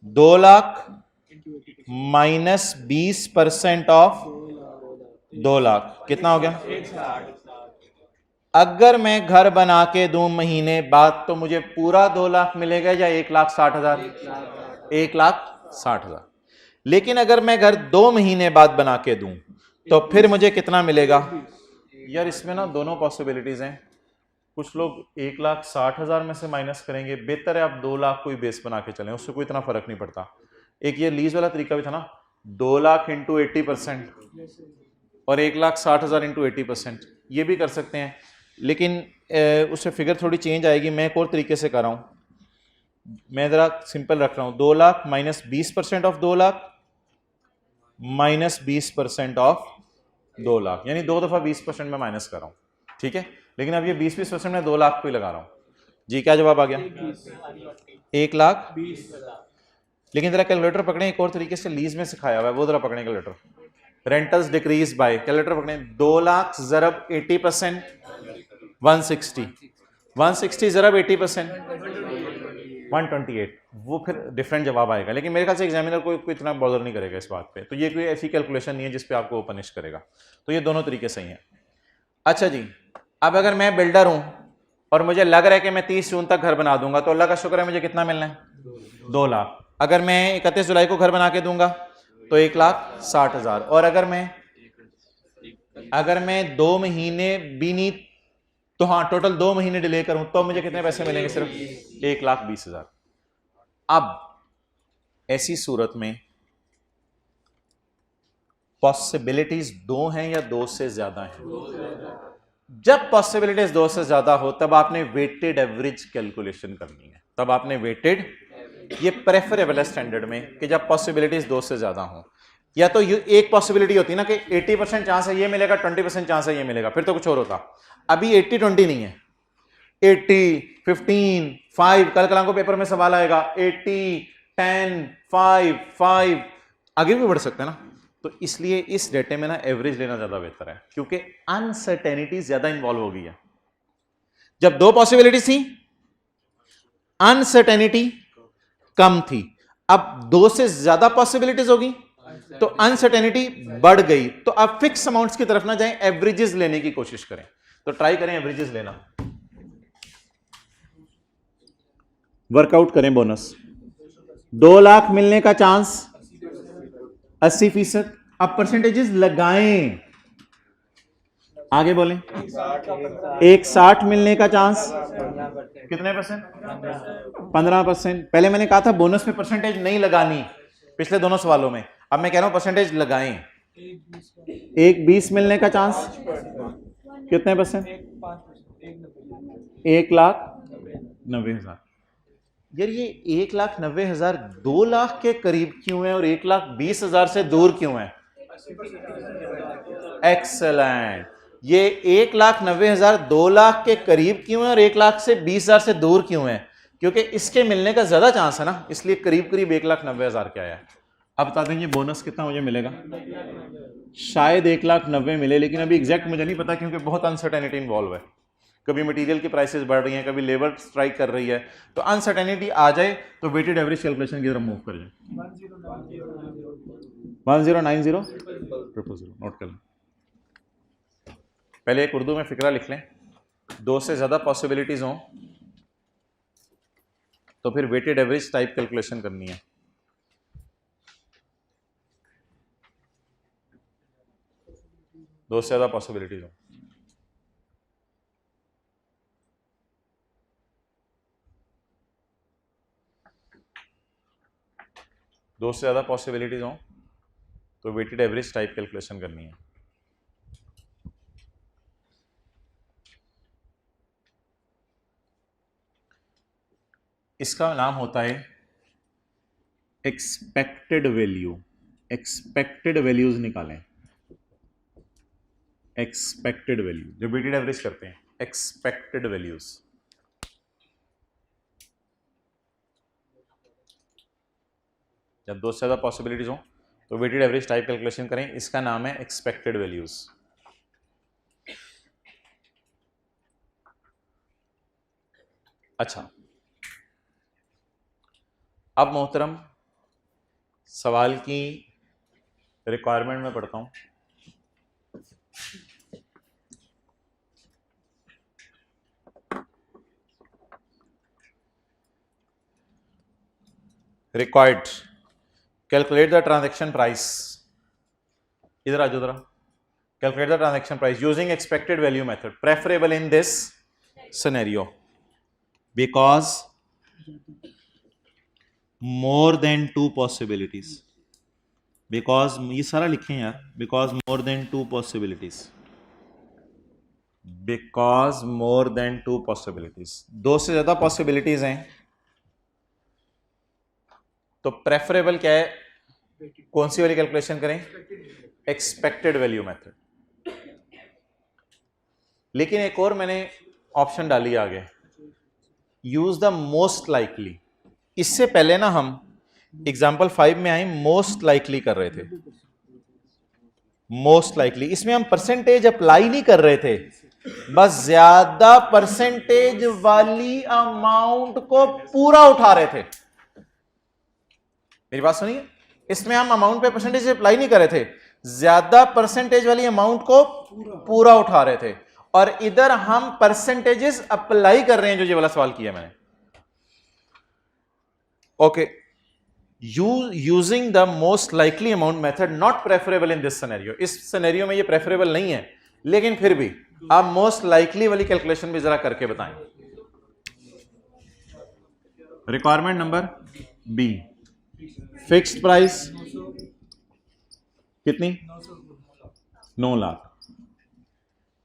2 लाख माइनस 20% ऑफ 2 लाख कितना हो गया? अगर मैं घर बना के दूं महीने बाद तो मुझे पूरा 2 लाख मिलेगा या 1,60,000? 1,60,000। लेकिन अगर मैं घर 2 महीने बाद बना के दूं तो फिर मुझे कितना मिलेगा? यार इसमें ना दोनों पॉसिबिलिटीज हैं। कुछ लोग 1,60,000 में से माइनस करेंगे, बेहतर है आप 2 लाख कोई बेस बना के चलें, उससे कोई इतना फर्क नहीं पड़ता। एक ये लीज वाला तरीका भी था ना, 2 लाख इंटू 80% और 1,60,000 इंटू 80%, ये भी कर सकते हैं, लेकिन उससे फिगर थोड़ी चेंज आएगी। मैं एक और तरीके से कर रहा हूं, मैं जरा सिंपल रख रहा हूं। 2 lakh minus 20% of 2 lakh minus 20% of 2 lakh, यानी 2 दफा 20% में माइनस कर रहा हूं, ठीक है। लेकिन अब ये 20% में 2 लाख को ही लगा रहा हूं जी। क्या जवाब आ गया? 1,20,000। लेकिन जरा कैलकुलेटर पकड़े, एक और तरीके से लीज में सिखाया हुआ है, वो जरा पकड़े calculator. Rentals decrease by, calculator पकड़े, 2 लाख जरब 80% 160, 160 जरब 80% 128, वो फिर डिफरेंट जवाब आएगा। लेकिन मेरे ख्याल से एग्जामिनर को इतना बॉदर नहीं करेगा इस बात पे, तो ये कोई ऐसी कैलकुलेशन नहीं है जिस पे आपको पनिश करेगा। तो ये दोनों तरीके सही हैं। अच्छा जी, अब अगर मैं बिल्डर हूं और मुझे लग रहा है कि मैं 30 जून तक घर बना दूंगा, तो अल्लाह का शुक्र है मुझे कितना मिलना है? 2 लाख। अगर मैं 31 जुलाई को घर बना के दूंगा तो 1,60,000, और अगर मैं 2 महीने भी नहीं तो हाँ टोटल 2 महीने डिले करूं तो मुझे कितने पैसे मिलेंगे? सिर्फ 1,20,000। अब ऐसी सूरत में पॉसिबिलिटीज 2 हैं या 2 से ज्यादा हैं? जब पॉसिबिलिटीज 2 से ज्यादा हो तब आपने वेटेड एवरेज कैलकुलेशन करनी है। तब आपने वेटेड, ये प्रेफरेबल है स्टैंडर्ड में कि जब पॉसिबिलिटीज 2 से ज्यादा हो। या तो एक पॉसिबिलिटी होती ना कि 80% चांस है ये मिलेगा, 20% चांस है ये मिलेगा, फिर तो कुछ और होता। अभी 80-20 नहीं है, 80-15-5, कल कल को पेपर में सवाल आएगा 80-10-5-5, आगे भी बढ़ सकते हैं ना। तो इसलिए इस डेटे में ना एवरेज लेना ज्यादा बेहतर है, क्योंकि अनसर्टेनिटी ज्यादा इंवॉल्व हो गई है। जब 2 पॉसिबिलिटी थी अनसर्टेनिटी कम थी, अब 2 से ज्यादा पॉसिबिलिटीज होगी तो अनसर्टेनिटी बढ़ गई। तो आप फिक्स अमाउंट्स की तरफ ना जाएं, एवरेजेस लेने की कोशिश करें। तो ट्राई करें एवरेजेस लेना, वर्कआउट करें बोनस। 2 लाख मिलने का चांस 80%। अब परसेंटेजेस लगाएं, आगे बोलें। 160 मिलने का चांस कितने %? 15%। पहले मैंने कहा था बोनस में परसेंटेज नहीं लगानी पिछले दोनों सवालों में, अब मैं कह रहा हूं परसेंटेज लगाएं। 120 मिलने का चांस कितने %? 1,90,000। यार ये 1,90,000 2 लाख के करीब क्यों है और 1,20,000 से दूर क्यों है? एक्सेलेंट। ये 1,90,000 2 लाख के करीब क्यों है और 1,20,000 से दूर क्यों है? क्योंकि इसके मिलने का ज्यादा चांस है ना, इसलिए करीब करीब 1,90,000 क्या है। अब बता देंगे बोनस कितना मुझे मिलेगा। शायद 1,90,000 मिले, लेकिन अभी एग्जैक्ट मुझे नहीं पता क्योंकि बहुत अनसर्टेनिटी इन्वॉल्व है। कभी मटीरियल की प्राइसेस बढ़ रही हैं, कभी लेबर स्ट्राइक कर रही है, तो अनसर्टेनिटी आ जाए तो वेटेड एवरेज कैलकुलेशन की तरफ मूव कर जाए। 1090 000 नोट कर लें। पहले एक उर्दू में फिक्रा लिख लें। 2 से ज्यादा पॉसिबिलिटीज हों तो फिर वेटेड एवरेज टाइप कैलकुलेशन करनी है। दो से ज्यादा पॉसिबिलिटीज हों, दो से ज्यादा पॉसिबिलिटीज हों तो वेटेड एवरेज टाइप कैलकुलेशन करनी है। इसका नाम होता है एक्सपेक्टेड वैल्यू। एक्सपेक्टेड वैल्यूज निकालें, एक्सपेक्टेड वैल्यू जो वेटेड एवरेज करते हैं, एक्सपेक्टेड वैल्यूज। जब 2 से ज्यादा पॉसिबिलिटीज हो तो वेटेड एवरेज टाइप कैलकुलेशन करें, इसका नाम है एक्सपेक्टेड वैल्यूज। अच्छा, अब मोहतरम सवाल की रिक्वायरमेंट में पढ़ता हूं। Required calculate the transaction price. इधर आ जाओ जरा। Calculate the transaction price using expected value method, preferable in this scenario because more than 2 possibilities. Because ये सारा लिखें यार, because more than 2 possibilities, because more than 2 possibilities. 2 से ज्यादा पॉसिबिलिटीज हैं तो प्रेफरेबल क्या है, कौन सी वाली कैलकुलेशन करें? Expected value method. लेकिन एक और मैंने ऑप्शन डाली आगे, यूज द मोस्ट लाइकली। इससे पहले ना हम एग्जाम्पल 5 में आए मोस्ट लाइकली कर रहे थे। मोस्ट लाइकली इसमें हम परसेंटेज अप्लाई नहीं कर रहे थे, बस ज्यादा परसेंटेज वाली अमाउंट को पूरा उठा रहे थे। मेरी बात सुनिए, इसमें हम अमाउंट पे परसेंटेज अप्लाई नहीं कर रहे थे, ज्यादा परसेंटेज वाली अमाउंट को पूरा उठा रहे थे। और इधर हम परसेंटेजेस अप्लाई कर रहे हैं, जो ये वाला सवाल किया मैंने। Okay, using the most likely amount method not preferable in this scenario. इस सिनेरियो में ये प्रेफरेबल नहीं है, लेकिन फिर भी आप मोस्ट लाइकली वाली कैलकुलेशन भी जरा करके बताएं। Requirement number B, fixed price कितनी? 9 लाख।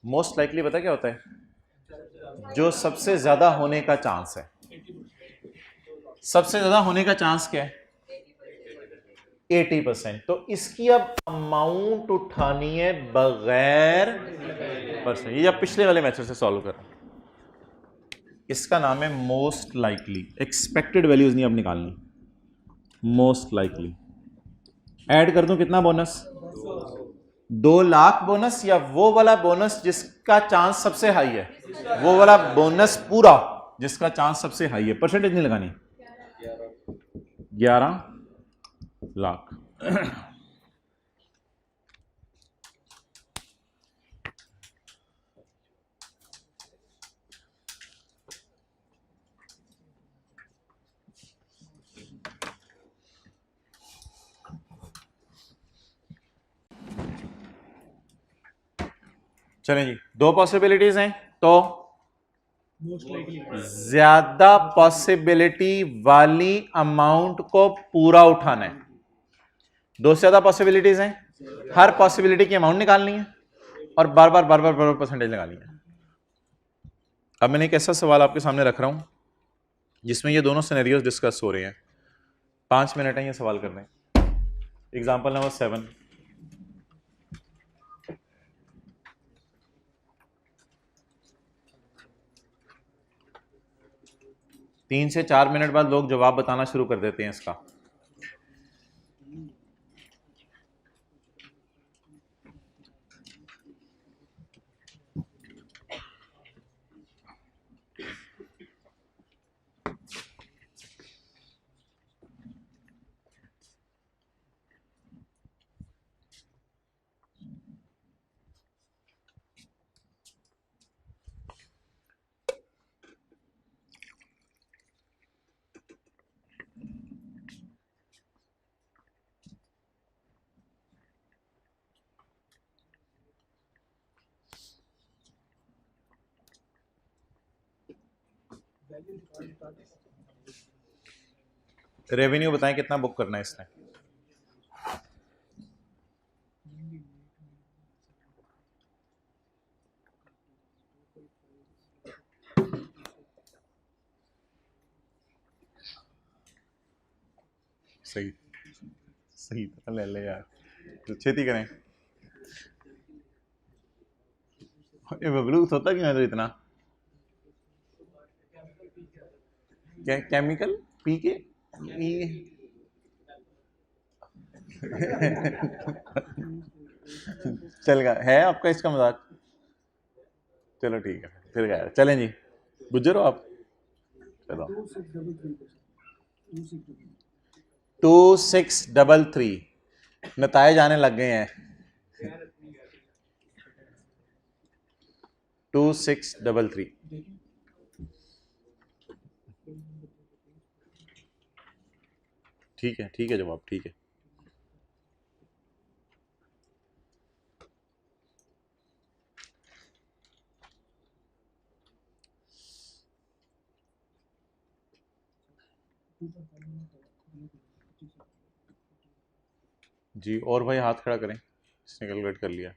मोस्ट लाइकली पता क्या होता है? जो सबसे ज्यादा होने का चांस है। सबसे ज्यादा होने का चांस क्या है? 80%। तो इसकी अब अमाउंट उठानी है बगैर परसेंट। ये आप पिछले वाले मेथड से सॉल्व कर रहे हैं, इसका नाम है मोस्ट लाइकली। एक्सपेक्टेड वैल्यूज नहीं अब निकालनी, मोस्ट लाइकली। ऐड कर दूं कितना बोनस? 2 लाख बोनस, या वो वाला बोनस जिसका चांस सबसे हाई है, वो वाला बोनस पूरा जिसका चांस सबसे हाई है। परसेंटेज नहीं लगानी। 11 लाख। चलें जी, दो पॉसिबिलिटीज हैं, तो ज्यादा पॉसिबिलिटी वाली अमाउंट को पूरा उठाना है। दो से ज्यादा पॉसिबिलिटीज हैं, हर पॉसिबिलिटी की अमाउंट निकालनी है और बार बार परसेंटेज निकालनी है। अब मैंने एक ऐसा सवाल आपके सामने रख रहा हूं जिसमें ये दोनों सिनेरियोज डिस्कस हो रहे हैं। 5 मिनट है ये सवाल करने। एग्जाम्पल नंबर 7, तीन से 4 मिनट बाद लोग जवाब बताना शुरू कर देते हैं इसका। रेवेन्यू बताएं कितना बुक करना है इसने। सही सही तरह ले ले यार, तो छेती करें। ये बबलू होता क्यों है तो इतना? क्या केमिकल पी के चल गया है आपका इसका मजाक? चलो ठीक है, फिर गया। चलें जी, गुजर हो आप। चलो 2633 नताए जाने लग गए हैं। 2633 ठीक है जवाब ठीक है। जी और भाई हाथ खड़ा करें, इसने कैलकुलेट कर लिया।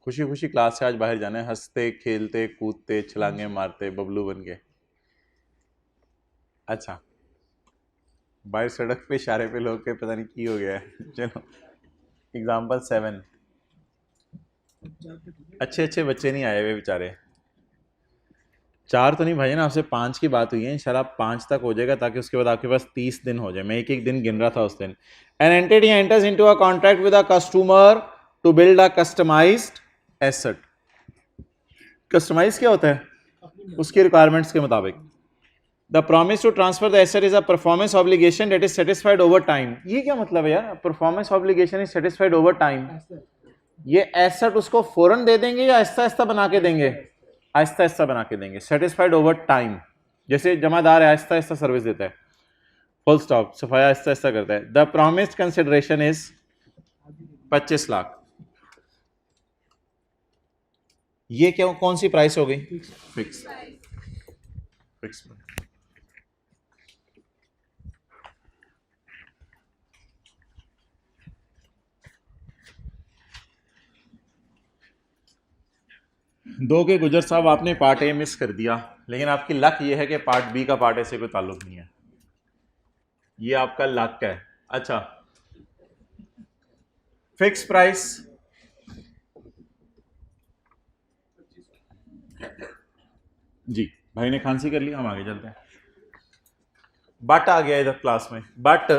खुशी खुशी क्लास से आज बाहर जाना है, हंसते खेलते कूदते छलांगे मारते बबलू बन के। अच्छा, बाहर सड़क पे इशारे पे लोग के पता नहीं की हो गया है। चलो एग्जाम्पल 7, अच्छे बच्चे नहीं आए हुए बेचारे। 4 तो नहीं भाई ना, आपसे 5 की बात हुई है, इंशाल्लाह 5 तक हो जाएगा ताकि उसके बाद आपके पास 30 दिन हो जाए। मैं एक दिन गिन रहा था उस दिन। An entity enters into a contract with a customer to build a customised asset. Customise क्या होता है? उसकी रिक्वायरमेंट्स के मुताबिक। The promise to transfer the asset is a performance obligation that is satisfied over time. ये क्या मतलब है यार? Performance obligation is satisfied over time. ये एसेट उसको फौरन दे देंगे या आहिस्ता आहिस्ता बना के देंगे? आहिस्ता आहिस्ता बना के देंगे। सेटिस्फाइड ओवर टाइम, जैसे जमादार है आहिस्ता आहिस्ता सर्विस देता है, फुल स्टॉप, सफाया आहिस्ता आहिस्ता करता है। The promised consideration is 25 lakh. ये क्या कौन सी प्राइस हो गई? फिक्स। फिक्स। दो के गुजर साहब आपने पार्ट ए मिस कर दिया, लेकिन आपकी लक ये है कि पार्ट बी का पार्ट ए से कोई ताल्लुक नहीं है। ये आपका लक है। अच्छा, फिक्स प्राइस जी, भाई ने खांसी कर लिया, हम आगे चलते हैं। बट आ गया इधर क्लास में, but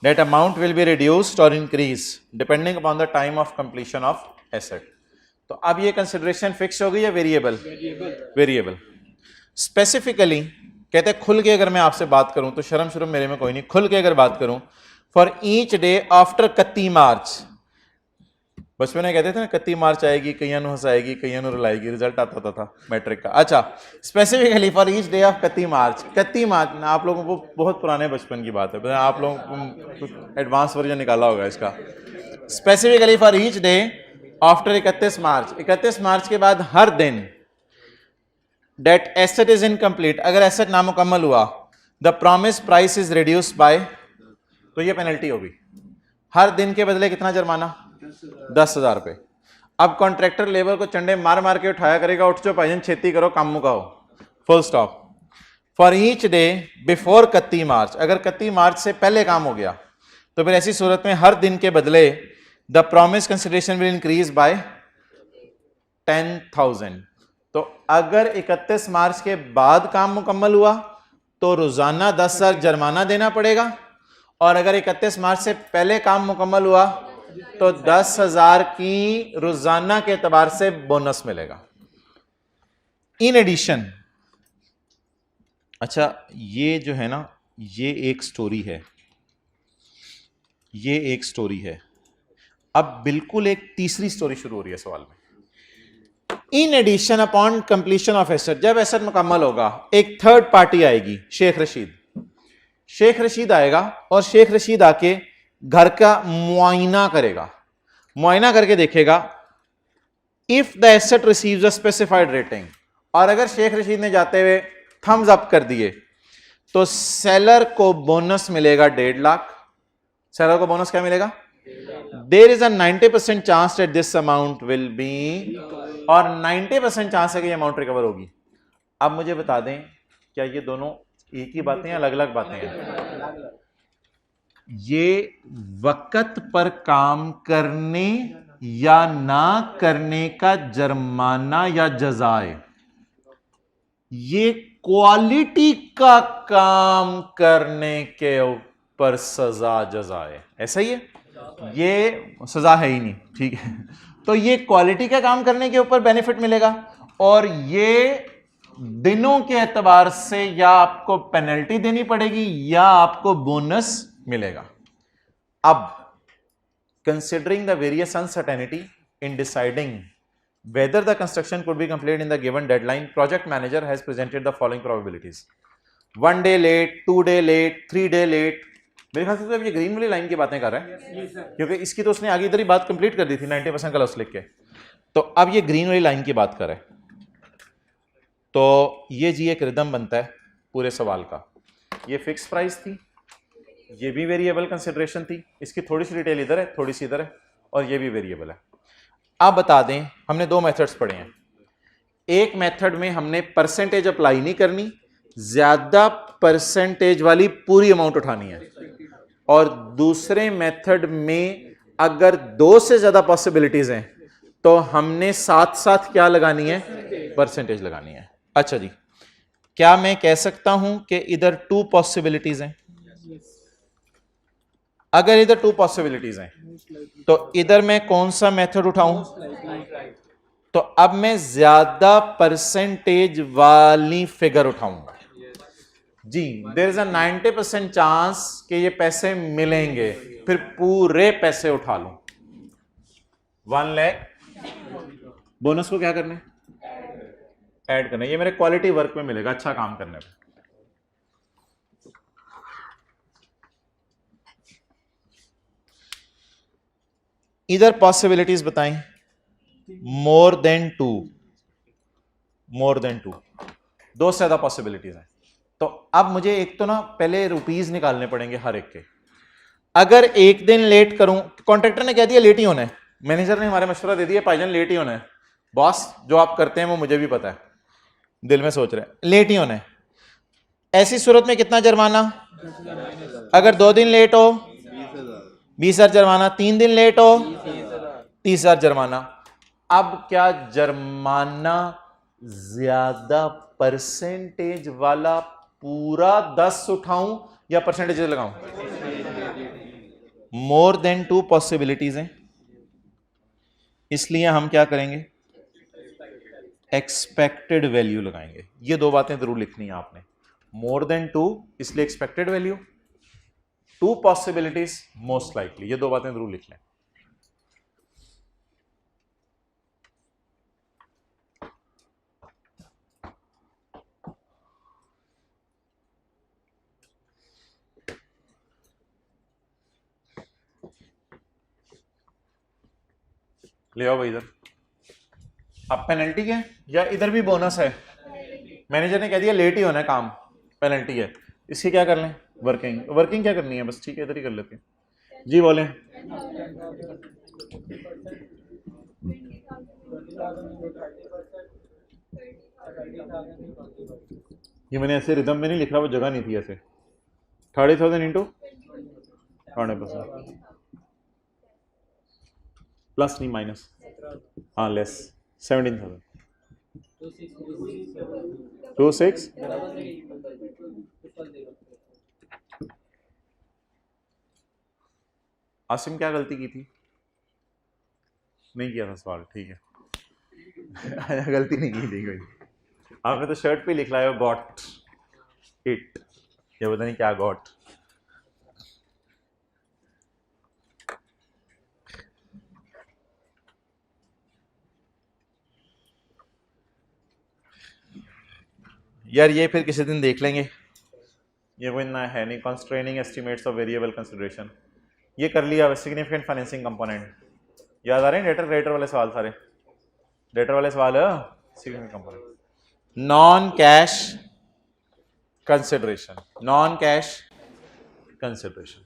that amount will be reduced और increase depending upon the time of completion of asset. तो अब ये कंसिडरेशन फिक्स हो गई या वेरिएबल? वेरिएबल। स्पेसिफिकली कहते हैं खुल के अगर मैं आपसे बात करूं तो शर्म शर्म मेरे में कोई नहीं, खुल के अगर बात करूं, फॉर ईच डे आफ्टर 31 मार्च, बचपन में कहते थे ना 31 मार्च आएगी, कईयां हंसाएगी, कईयां रुलाएगी, रिजल्ट आता था मैट्रिक का। अच्छा, specifically for each day of 31 मार्च, 31 मार्च आप लोगों को बहुत पुराने बचपन की बात है, आप लोगों को कुछ एडवांस वर्जन निकाला होगा इसका। Specifically for each day after 31 मार्च, 31 मार्च के बाद हर दिन डेट एसेट इज इनकम्प्लीट, अगर एसेट नामुकम्मल हुआ, the promise price is reduced by, तो ये पेनल्टी होगी। हर दिन के बदले कितना जुर्माना? 10,000 रुपए। अब कॉन्ट्रैक्टर लेबर को चंडे मार मार के उठाया करेगा, उठ जाओ भाईजान छेती करो, काम मुकाओ, full stop. For each day before 31 March, अगर 31 मार्च से पहले काम हो गया तो फिर ऐसी सूरत में हर दिन के बदले the promise consideration will increase by 10,000। तो अगर 31 मार्च के बाद काम मुकम्मल हुआ तो रोजाना 10,000 जुर्माना देना पड़ेगा, और अगर 31 मार्च से पहले काम मुकम्मल हुआ तो 10,000 की रोजाना के एतबार से बोनस मिलेगा। इन एडिशन, अच्छा ये जो है ना, ये एक स्टोरी है, ये एक स्टोरी है। अब बिल्कुल एक तीसरी स्टोरी शुरू हो रही है सवाल में। In addition upon completion of asset, जब एसेट मुकम्मल होगा एक थर्ड पार्टी आएगी, शेख रशीद। शेख रशीद आएगा और शेख रशीद आके घर का मुआयना करेगा, मुआयना करके देखेगा if the asset receives a specified rating, और अगर शेख रशीद ने जाते हुए थम्स अप कर दिए तो सेलर को बोनस मिलेगा 1.5 लाख। सेलर को बोनस क्या मिलेगा? There is a 90% chance that this amount will be, और 90% चांस है कि ये अमाउंट रिकवर होगी। अब मुझे बता दें, क्या ये दोनों एक ही बातें हैं, अलग अलग बातें हैं? ये वक्त पर काम करने या ना करने का जुर्माना या जजाए, ये क्वालिटी का काम करने के ऊपर सजा जजाए, ऐसा ही है, ये सजा है ही नहीं, ठीक है। तो ये क्वालिटी का काम करने के ऊपर बेनिफिट मिलेगा, और ये दिनों के एतबार से या आपको पेनल्टी देनी पड़ेगी या आपको बोनस मिलेगा। अब considering the various uncertainty in deciding whether the construction could be completed in the given deadline, project manager has presented the following probabilities: 1 day late, 2 day late, 3 day late। मेरे ख्याल से तो अब ये ग्रीन वाली line की बातें कर रहा है, क्योंकि इसकी तो उसने आगे इधर ही बात कंप्लीट कर दी थी 90% का लॉस लिख के, तो अब ये ग्रीन वाली लाइन की बात कर रहा है। तो ये जी एक रिदम बनता है पूरे सवाल का। ये फिक्स प्राइस थी, ये भी वेरिएबल कंसिडरेशन थी, इसकी थोड़ी सी डिटेल इधर है, थोड़ी सी इधर है, और ये भी वेरिएबल है। आप बता दें, हमने 2 मेथड्स पढ़े हैं। एक मेथड में हमने परसेंटेज अप्लाई नहीं करनी, ज्यादा परसेंटेज वाली पूरी अमाउंट उठानी है, और दूसरे मेथड में अगर 2 से ज्यादा पॉसिबिलिटीज हैं तो हमने साथ साथ क्या लगानी है? परसेंटेज लगानी है। अच्छा जी, क्या मैं कह सकता हूं कि इधर 2 पॉसिबिलिटीज हैं? अगर इधर 2 पॉसिबिलिटीज हैं तो इधर मैं कौन सा मेथड उठाऊं? तो अब मैं ज्यादा परसेंटेज वाली फिगर उठाऊंगा जी। देयर इज अ 90% चांस कि ये पैसे मिलेंगे, फिर पूरे पैसे उठा लूं। 1 लाख बोनस को क्या करना है? ऐड करना है। ये मेरे क्वालिटी वर्क में मिलेगा, अच्छा काम करने में। इधर पॉसिबिलिटीज बताएं, मोर देन 2, मोर देन 2, 2 से ज्यादा पॉसिबिलिटीज हैं। तो अब मुझे एक तो ना पहले रुपीज निकालने पड़ेंगे हर एक के। अगर एक दिन लेट करूं, कॉन्ट्रैक्टर ने कह दिया लेट ही होना है, मैनेजर ने हमारे मशवरा दे दिया भाईजान लेट ही होना है, बॉस जो आप करते हैं वो मुझे भी पता है, दिल में सोच रहे हैं लेट ही होना है। ऐसी सूरत में कितना जुर्माना? अगर 2 दिन लेट हो 20,000 जुर्माना, 3 दिन लेट हो 30,000 जुर्माना। अब क्या जुर्माना ज्यादा परसेंटेज वाला पूरा 10 उठाऊं या परसेंटेज लगाऊं? मोर देन 2 पॉसिबिलिटीज हैं, इसलिए हम क्या करेंगे? एक्सपेक्टेड वैल्यू लगाएंगे। ये 2 बातें जरूर लिखनी है आपने। मोर देन 2 इसलिए expected value, 2 possibilities most likely, ये 2 बातें जरूर लिख लें। ले आओ भाई इधर। अब पेनल्टी है या इधर भी बोनस है? मैनेजर ने कह दिया लेट ही होना है काम, पेनल्टी है, इसकी क्या कर लें? वर्किंग। वर्किंग क्या करनी है? बस ठीक है इधर ही कर लेते हैं। जी बोलें। ये मैंने ऐसे रिदम में नहीं लिख रहा, वो जगह नहीं थी ऐसे। 30,000 इंटू 100% प्लस नहीं माइनस, हाँ लेस 17,000 26 आसिम क्या गलती की थी? नहीं किया था सवाल, ठीक है। गलती नहीं की थी कोई। आपने तो शर्ट पे लिख लाया हो गॉट इट, ये पता नहीं क्या गॉट। यार ये फिर किसी दिन देख लेंगे, ये कोई ना है नहीं। Constraining estimates of variable consideration ये कर लिया। सिग्निफिकेंट फाइनेंसिंग कंपोनेंट याद आ रहे हैं? डेटर वाले सवाल सारे, डेटर वाले सवाल significant component. Non cash consideration, non cash consideration,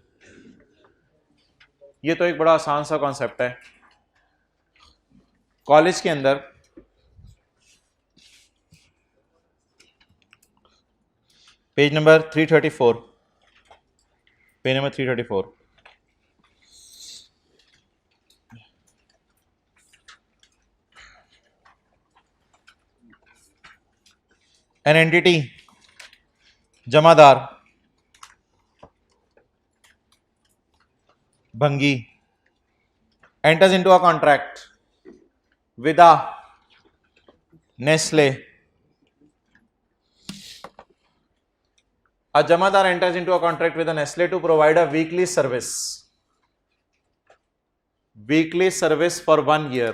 ये तो एक बड़ा आसान सा कॉन्सेप्ट है। कॉलेज के अंदर page number 334, page number 334, an entity जमादार भंगी enters into a contract with a Nestle. A jamadar enters into a contract with a Nestle to provide a weekly service for 1 year.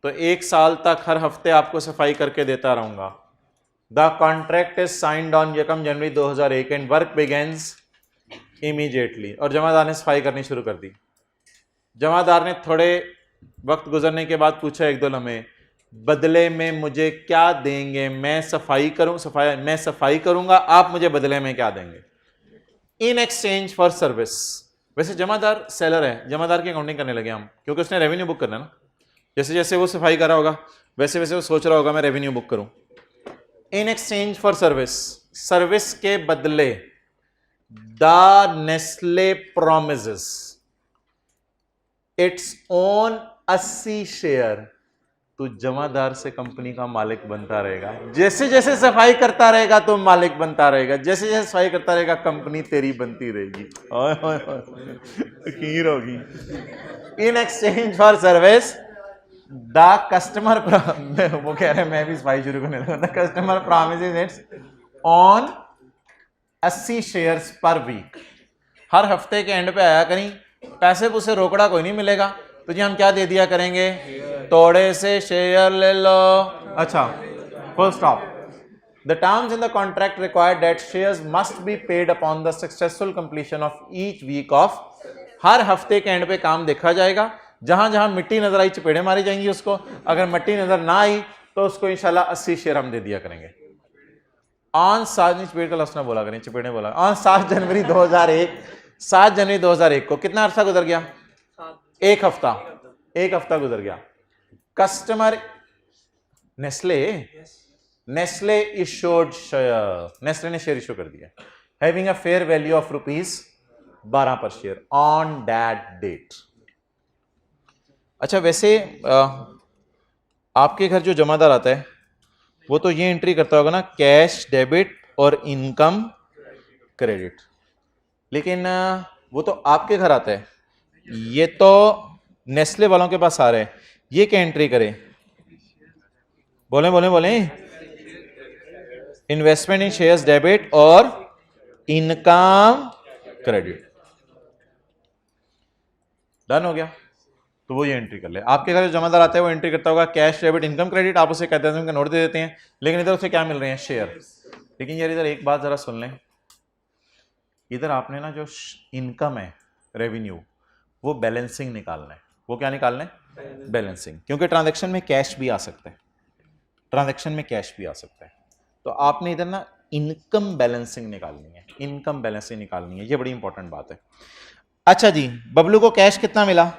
तो 1 साल तक हर हफ्ते आपको सफाई करके देता रहूंगा। The contract is signed on यकम जनवरी 2001 and work begins immediately. और जमादार ने सफाई करनी शुरू कर दी। जमादार ने थोड़े वक्त गुजरने के बाद पूछा, एक दो लम्हे, बदले में मुझे क्या देंगे? मैं सफाई करूंगा, आप मुझे बदले में क्या देंगे? In exchange for service. वैसे जमादार सेलर है, जमादार की अकाउंटिंग करने लगे हम, क्योंकि उसने रेवेन्यू बुक करना ना। जैसे जैसे वो सफाई कर रहा होगा वैसे वैसे वो सोच रहा होगा मैं रेवेन्यू बुक करूं। In exchange for service, service के बदले the Nestle promises its own 80 share. तू जमादार से कंपनी का मालिक बनता रहेगा, जैसे जैसे सफाई करता रहेगा तो मालिक बनता रहेगा, जैसे जैसे सफाई करता रहेगा कंपनी तेरी बनती रहेगी। खीर होगी। In exchange for service the customer, वो कह रहे हैं मैं भी सफाई शुरू करने लगा। The customer promises its on 80 shares पर वीक। हर हफ्ते के एंड पे आया करी, पैसे पूसे रोकड़ा कोई नहीं मिलेगा, तुझे हम क्या दे दिया करेंगे? थोड़े से शेयर ले लो। अच्छा, full stop. The terms in the contract required that shares must be paid upon the successful completion of each week of. हर हफ्ते के एंड पे काम देखा जाएगा, जहां जहां मिट्टी नजर आई चपेड़े मारी जाएंगी उसको, अगर मिट्टी नजर ना आई तो उसको इंशाल्लाह 80 शेयर हम दे दिया करेंगे। ऑन 7 चपेड़ का लफ्ज़ ना बोला करें, चपेड़े बोला। ऑन 7 जनवरी 2001 को कितना अरसा गुजर गया? एक हफ्ता गुजर गया। Customer Nestle issued share, Nestle ने शेयर इशू कर दिया, having a fair value of ₹12 पर शेयर ऑन दैट डेट। अच्छा, वैसे आपके घर जो जमादार आता है वो तो ये एंट्री करता होगा ना, कैश डेबिट और इनकम क्रेडिट, लेकिन वो तो आपके घर आता है, ये तो नेस्ले वालों के पास आ रहा है, ये क्या एंट्री करे? बोले इन्वेस्टमेंट इन शेयर्स डेबिट और इनकम क्रेडिट। डन हो गया। तो वो ये एंट्री कर ले। आपके घर जमादार आता है वो एंट्री करता होगा कैश डेबिट इनकम क्रेडिट, आप उसे कहते हैं उनका नोट दे देते हैं, लेकिन इधर उसे क्या मिल रहे हैं? शेयर। लेकिन यार इधर एक बात जरा सुन लें, इधर आपने ना जो इनकम है रेवेन्यू वो बैलेंसिंग निकालना है। वो क्या निकालना है? बैलेंसिंग। क्योंकि ट्रांजैक्शन में कैश भी आ सकता है, ट्रांजैक्शन में कैश भी आ सकता है। तो आपने इधर ना इनकम बैलेंसिंग निकालनी है, इनकम बैलेंसिंग निकालनी है, ये बड़ी इंपॉर्टेंट बात है। अच्छा जी, बबलू को कैश कितना मिला?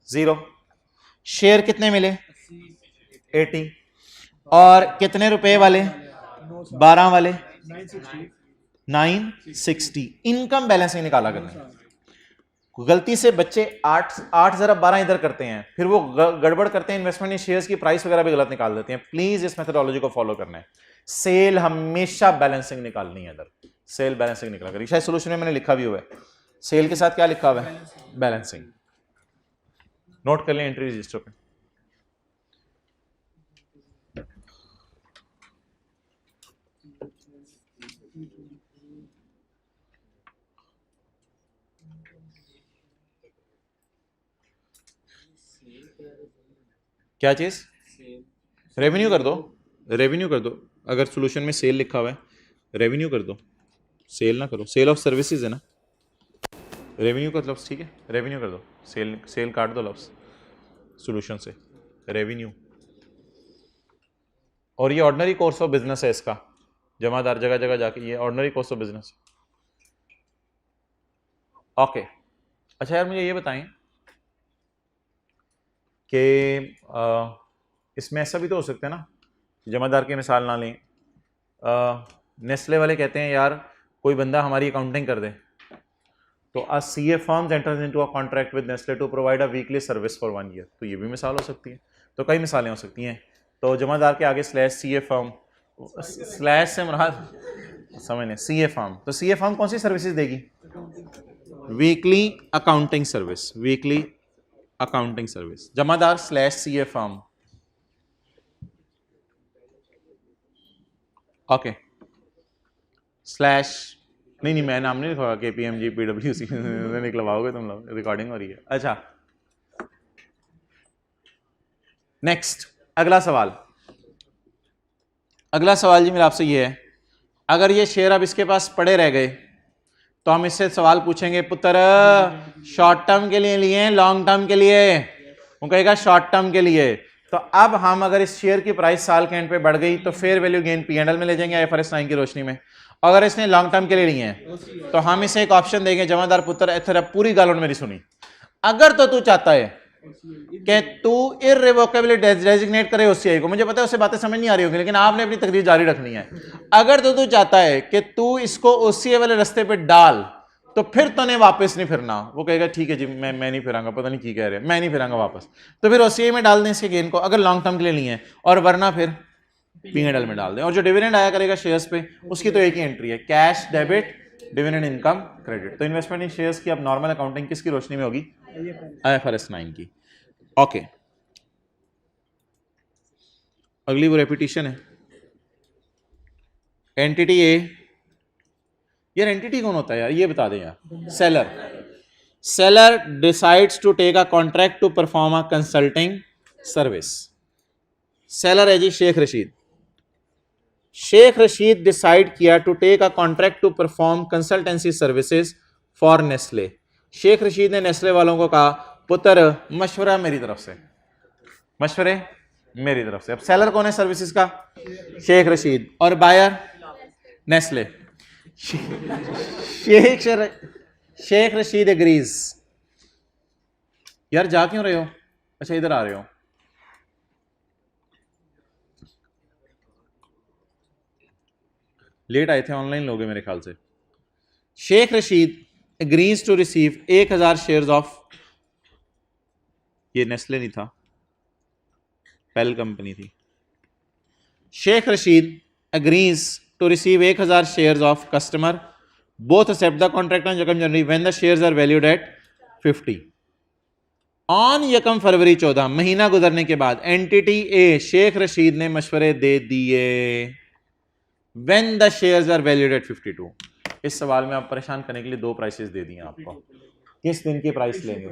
0। शेयर कितने मिले? 80। और कितने रुपए वाले? 12 वाले 960। इनकम बैलेंसिंग निकाला करने। गलती से बच्चे 8 जरा 12 इधर करते हैं, फिर वो गड़बड़ करते हैं, इन्वेस्टमेंट इन शेयर्स की प्राइस वगैरह भी गलत निकाल देते हैं। प्लीज इस मेथोडोलॉजी को फॉलो करना है। सेल हमेशा बैलेंसिंग निकालनी है, इधर सेल बैलेंसिंग निकाला करिए। शायद सोल्यूशन में मैंने लिखा भी हुआ है, सेल के साथ क्या लिखा हुआ है? बैलेंसिंग। नोट कर लें एंट्री रजिस्टर पे। क्या चीज? रेवेन्यू कर दो, रेवेन्यू कर दो। अगर सोल्यूशन में सेल लिखा हुआ है रेवेन्यू कर दो, सेल ना करो। सेल ऑफ सर्विसेज है ना, रेवेन्यू का लफ्स, ठीक है, रेवेन्यू कर दो। सेल काट दो लफ्स सोल्यूशन से, रेवेन्यू। और ये ऑर्डिनरी कोर्स ऑफ बिजनेस है इसका, जमादार जगह जगह जाके, ये ordinary course of business. Okay. अच्छा यार मुझे ये बताएं कि इसमें ऐसा भी तो हो सकता है ना, जमादार की मिसाल ना लें, नेस्ले वाले कहते हैं यार कोई बंदा हमारी अकाउंटिंग कर दे, तो a CA firm enters into a contract with Nestle to provide a weekly service for 1 year। तो ये भी मिसाल हो सकती है। तो कई मिसालें हो सकती हैं। तो जमादार के आगे स्लैश CA firm, स्लैश से मुराद समझने CA firm। तो CA firm कौन सी सर्विसेज देगी? Weekly accounting service, weekly accounting service. जमादार slash CA firm। Okay. Slash नहीं मैं नाम नहीं लिखवाऊंगा, KPMG PwC निकलवाओगे तुम लोग, रिकॉर्डिंग हो रही है। अच्छा नेक्स्ट, अगला सवाल। अगला सवाल जी मेरा आपसे ये है, अगर ये शेयर अब इसके पास पड़े रह गए तो हम इससे सवाल पूछेंगे, पुत्र शॉर्ट टर्म के लिए लिए लॉन्ग टर्म के लिए? वो कहेगा शॉर्ट टर्म के लिए। तो अब हम अगर इस शेयर की प्राइस साल के एंड पे बढ़ गई तो फेयर वैल्यू गेन P&L में ले जाएंगे IFRS 9 की रोशनी में। अगर इसने लॉन्ग टर्म के लिए लिए हैं तो हम इसे एक ऑप्शन देंगे, जमादार पुत्र इधर पूरी गालों मेरी सुनी, अगर तो तू चाहता है कि तू इररिवोकेबली डेजिग्नेट करे OCI को, मुझे पता है उससे बातें समझ नहीं आ रही होगी, लेकिन आपने अपनी तकरीर जारी रखनी है। अगर तो तू चाहता है कि तू इसको OCI वाले रास्ते पे डाल तो फिर तूने वापस नहीं फिरना। वो कहेगा ठीक है जी मैं नहीं फिरांगा, पता नहीं की कह रहे हैं, मैं नहीं फिरांगा वापस। तो फिर OCI में डाल दें इसके गेन को, अगर लॉन्ग टर्म के लिए लिए हैं, और वरना फिर P&L में डाल दें। और जो डिविडेंड आया करेगा शेयर्स पे उसकी तो एक ही एंट्री है, cash debit dividend income credit. तो इन्वेस्टमेंट इन शेयर्स की अब नॉर्मल अकाउंटिंग किसकी रोशनी में होगी? IFRS 9 की। ओके अगली वो रेपिटेशन है, एंटिटी ए। यार एंटिटी कौन होता है यार, ये बता दें यार। Seller. Seller decides to take a contract to perform a consulting service. Seller है जी शेख रशीद। शेख रशीद डिसाइड किया to take a contract to perform consultancy services for Nestle. Sheikh Rashid ने नेस्ले वालों को कहा पुत्र मशवरा मेरी तरफ से, मशवरे मेरी तरफ से। अब सेलर कौन है सर्विसेज का? शेख रशीद। और buyer Nestle. Sheikh Rashid agrees. यार जा क्यों रहे हो? अच्छा इधर आ रहे हो। लेट आए थे, ऑनलाइन लोगे मेरे ख्याल से। Sheikh Rashid agrees to receive 1000 shares of, ये नेस्ले नहीं था, पेल कंपनी थी। Sheikh Rashid agrees to receive 1000 shares of customer, both accept the contract on Yakam January when the shares are valued at 50। On यकम फरवरी 14 महीना गुजरने के बाद एंटिटी ए शेख रशीद ने मशवरे दे दिए। When the shares are valued at 52। इस सवाल में आप परेशान करने के लिए दो प्राइसेस दे दिए आपको। किस दिन की प्राइस लेंगे?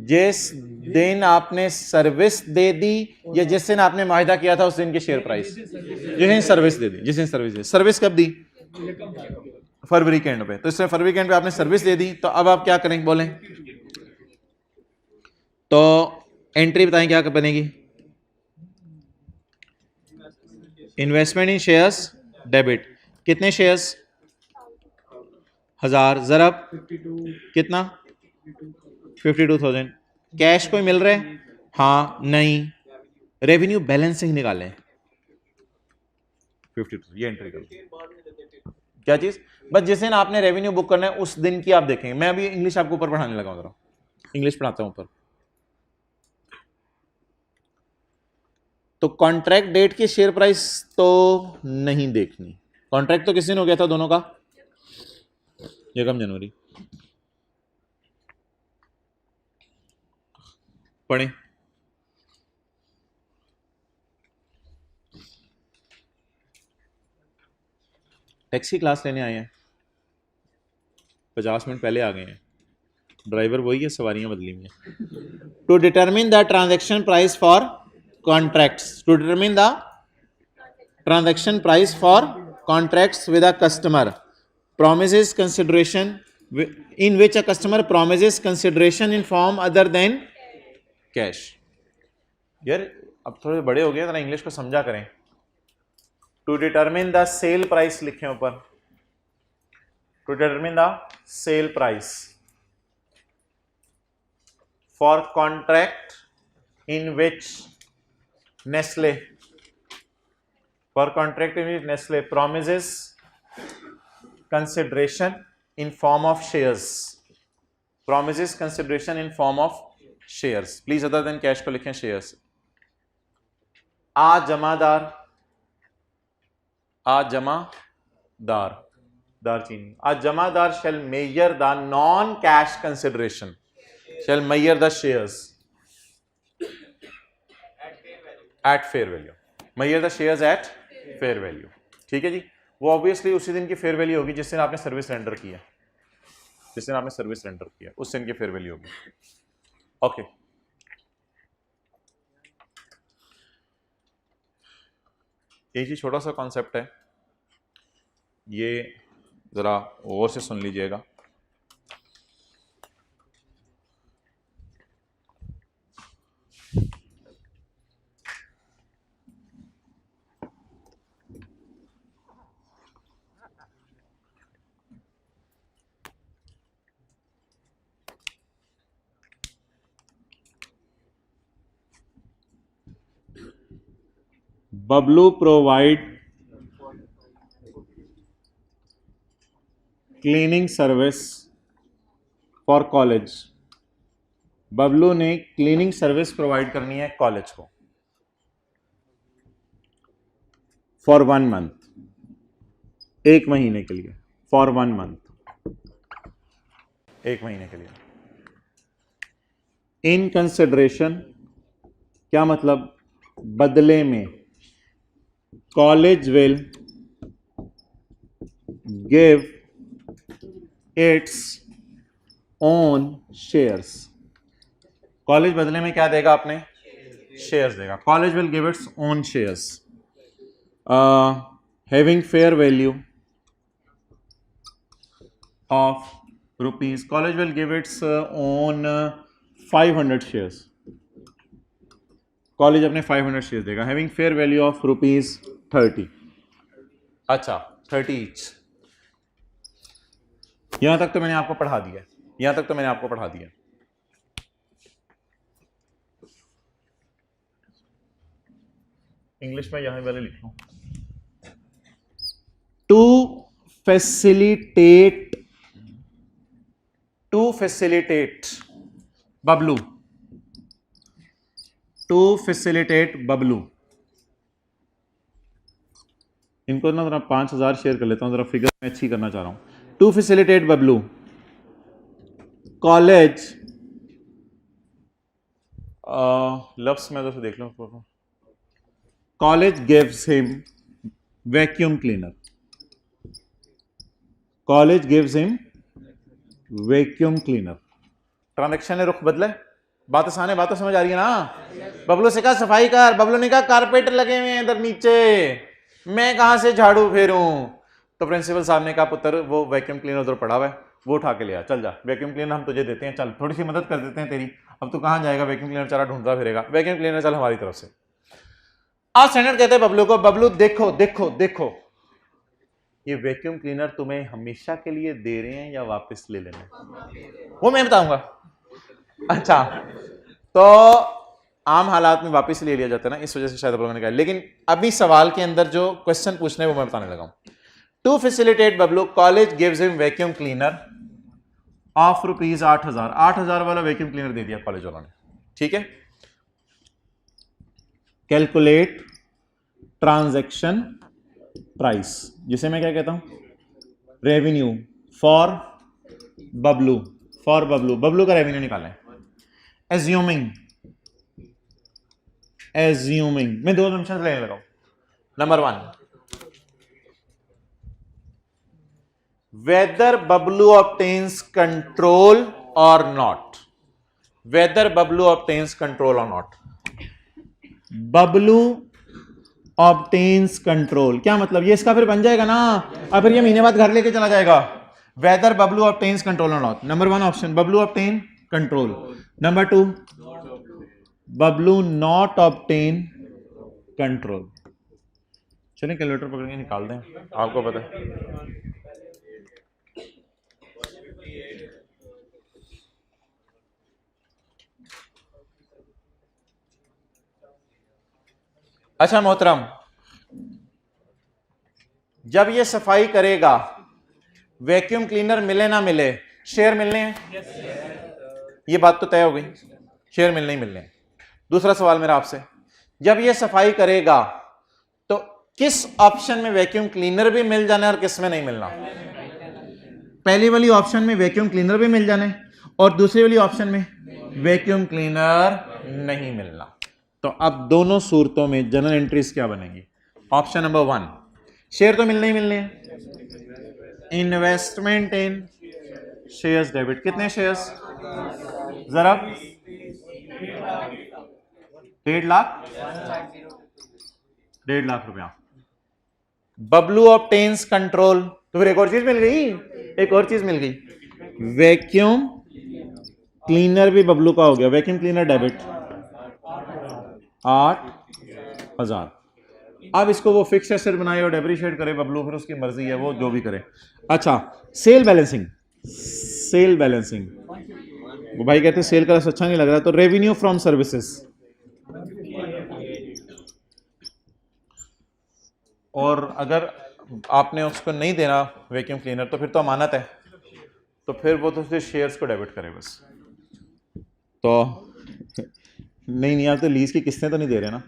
जिस दिन आपने सर्विस दे दी या जिस दिन आपने माहिदा किया था उस दिन की शेयर प्राइस? जिस दिन सर्विस दे दी। जिस दिन सर्विस दी। सर्विस कब दी? फरवरी के एंड पे। तो इसमें फरवरी के एंड पे आपने सर्विस दे दी, तो अब आप क्या करेंगे बोलें? तो एंट्री बताएं क्या बनेगी? इन्वेस्टमेंट इन शेयर्स डेबिट। कितने शेयर्स? 1000 ज़रब कितना? 52,000। कैश कोई मिल रहा है? हाँ नहीं। रेवेन्यू बैलेंसिंग निकालें 52। ये एंट्री करो। क्या चीज? बस जिस दिन आपने रेवेन्यू बुक करना है उस दिन की आप देखेंगे। मैं अभी इंग्लिश आपको ऊपर पढ़ाने लगा हूं, जरा इंग्लिश पढ़ाता हूं ऊपर। तो कॉन्ट्रैक्ट डेट की शेयर प्राइस तो नहीं देखनी। कॉन्ट्रैक्ट तो किस दिन हो गया था दोनों का? 1 जनवरी। पढ़े। टैक्सी क्लास लेने आए हैं, 50 मिनट पहले आ गए हैं। ड्राइवर वही है, सवारियां बदली हुई हैं। To determine the transaction price for contracts. To determine the transaction price for contracts with a customer promises consideration in which a customer promises consideration in form other than cash। यार अब थोड़े बड़े हो गए, जरा इंग्लिश को समझा करें। To determine the sale price लिखें ऊपर। To determine the sale price for contract in which Nestle, for contract in which Nestle promises consideration in form of shares, promises consideration in form of shares। Please other than cash को लिखें shares. Uh Jamadar, uh Jamadar, दारचीनी। Uh Jamadar shall measure the non cash consideration, shall measure the shares at fair value, measure the shares at fair value। ठीक है जी। वो obviously उसी दिन की fair value होगी जिस दिन आपने सर्विस रेंडर किया, जिस दिन आपने सर्विस रेंडर किया उस दिन की फेयर वैल्यू होगी। ओके, एक ही छोटा सा कॉन्सेप्ट है, ये जरा और से सुन लीजिएगा। Bablu provide cleaning service for college. Bablu ने क्लीनिंग सर्विस प्रोवाइड करनी है कॉलेज को फॉर 1 मंथ, 1 महीने के लिए। फॉर 1 मंथ, 1 महीने के लिए। इन कंसिडरेशन क्या मतलब? बदले में। College will give its own shares. College बदले में क्या देगा आपने? शेयर्स देगा। College will give its own shares having fair value of rupees. College will give its own 500 shares. College अपने 500 शेयर्स देगा हैविंग फेयर वैल्यू ऑफ ₹30। अच्छा, 30 each. यहां तक तो मैंने आपको पढ़ा दिया, यहां तक तो मैंने आपको पढ़ा दिया। इंग्लिश में यहां वाले लिख लो। To facilitate Bablu, to facilitate Bablu. इनको ना जरा 5000 शेयर कर लेता हूं, जरा फिगर में अच्छी करना चाह रहा हूं। टू फैसिलिटेट बबलू, कॉलेज लफ्स में तो देख लो। College gives him vacuum cleaner, college gives him vacuum cleaner. Transaction ने रुख बदला, बात आसान है, बात तो समझ आ रही है ना। बबलू से कहा सफाई कर, बबलू ने कहा कारपेट लगे हुए हैं इधर नीचे, मैं कहां से झाड़ू फेरूं। तो प्रिंसिपल साहब ने कहा पुत्र वो वैक्यूम क्लीनर उधर पड़ा हुआ है, वो उठा के ले आ, चल जा, वैक्यूम क्लीनर हम तुझे देते हैं, चल थोड़ी सी मदद कर देते हैं तेरी, अब तू कहां जाएगा, वैक्यूम क्लीनर चारा ढूंढता फिरेगा, वैक्यूम क्लीनर चल हमारी तरफ से। आज स्टैंडर्ड कहते हैं बबलू को, बबलू देखो देखो देखो, ये वैक्यूम क्लीनर तुम्हें हमेशा के लिए दे रहे हैं या वापस ले लेना, वो मैं बताऊंगा। अच्छा, तो आम हालात में वापस ले लिया जाता है ना, इस वजह से शायद आप लोगों ने कहा, लेकिन अभी सवाल के अंदर जो क्वेश्चन पूछने वो मैं बताने लगा हूं। To facilitate Bablu, college gives him vacuum cleaner of rupees 8,000, 8,000 वाला वैक्यूम क्लीनर दे दिया कॉलेज वालों ने, ठीक है। कैलकुलेट ट्रांजैक्शन प्राइस, जिसे मैं क्या कहता हूं, revenue for Bablu, for Bablu, Bablu का रेवेन्यू निकालना है। एज्यूमिंग, एज्यूमिंग मैं दो असम्पशंस लेने लगा हूं। Number 1, whether Bablu obtains control और not, whether Bablu obtains control और नॉट। बबलू ऑब्टेन्स कंट्रोल क्या मतलब, ये इसका फिर बन जाएगा ना, अब फिर ये महीने बाद घर लेके चला जाएगा। वेदर बबलू ऑब्टेन्स कंट्रोल और not, number 1 option Bablu obtain control, number 2 Bablu not obtain control. चलिए कैलकुलेटर पकड़ के निकाल दें, आपको पता है। अच्छा मोहतरम, जब ये सफाई करेगा, वैक्यूम क्लीनर मिले ना मिले, शेयर मिलने हैं, ये बात तो तय हो गई, शेयर मिलने ही मिलने हैं। दूसरा सवाल मेरा आपसे, जब ये सफाई करेगा तो किस ऑप्शन में वैक्यूम क्लीनर भी मिल जाना है और किस में नहीं मिलना। पहली वाली ऑप्शन में वैक्यूम क्लीनर भी मिल जाना है और दूसरी वाली ऑप्शन में वैक्यूम क्लीनर नहीं मिलना। तो अब दोनों सूरतों में जनरल एंट्रीज क्या बनेंगी। ऑप्शन नंबर 1, शेयर तो मिलने ही मिलने हैं, इन्वेस्टमेंट इन शेयर्स डेबिट, कितने शेयर्स, जरा 1.5 लाख, 1.5 लाख रुपया। बबलू ऑब्टेन्स कंट्रोल, तो फिर एक और चीज मिल गई, एक और चीज मिल गई, वैक्यूम क्लीनर भी बबलू का हो गया, वैक्यूम क्लीनर डेबिट 8,000। अब इसको वो फिक्स एसेट बनाए और डेप्रिशिएट करे बबलू, फिर उसकी मर्जी है, वो जो भी करे। अच्छा, सेल बैलेंसिंग, सेल बैलेंसिंग, वो भाई कहते हैं सेल का अच्छा नहीं लग रहा, तो रेवेन्यू फ्रॉम सर्विसेज, और अगर आपने उसको नहीं देना वैक्यूम क्लीनर तो फिर तो अमानत है, तो फिर वो तो फिर शेयर्स को डेबिट करे बस। तो नहीं आप तो लीज की किस्तें तो नहीं दे रहे ना।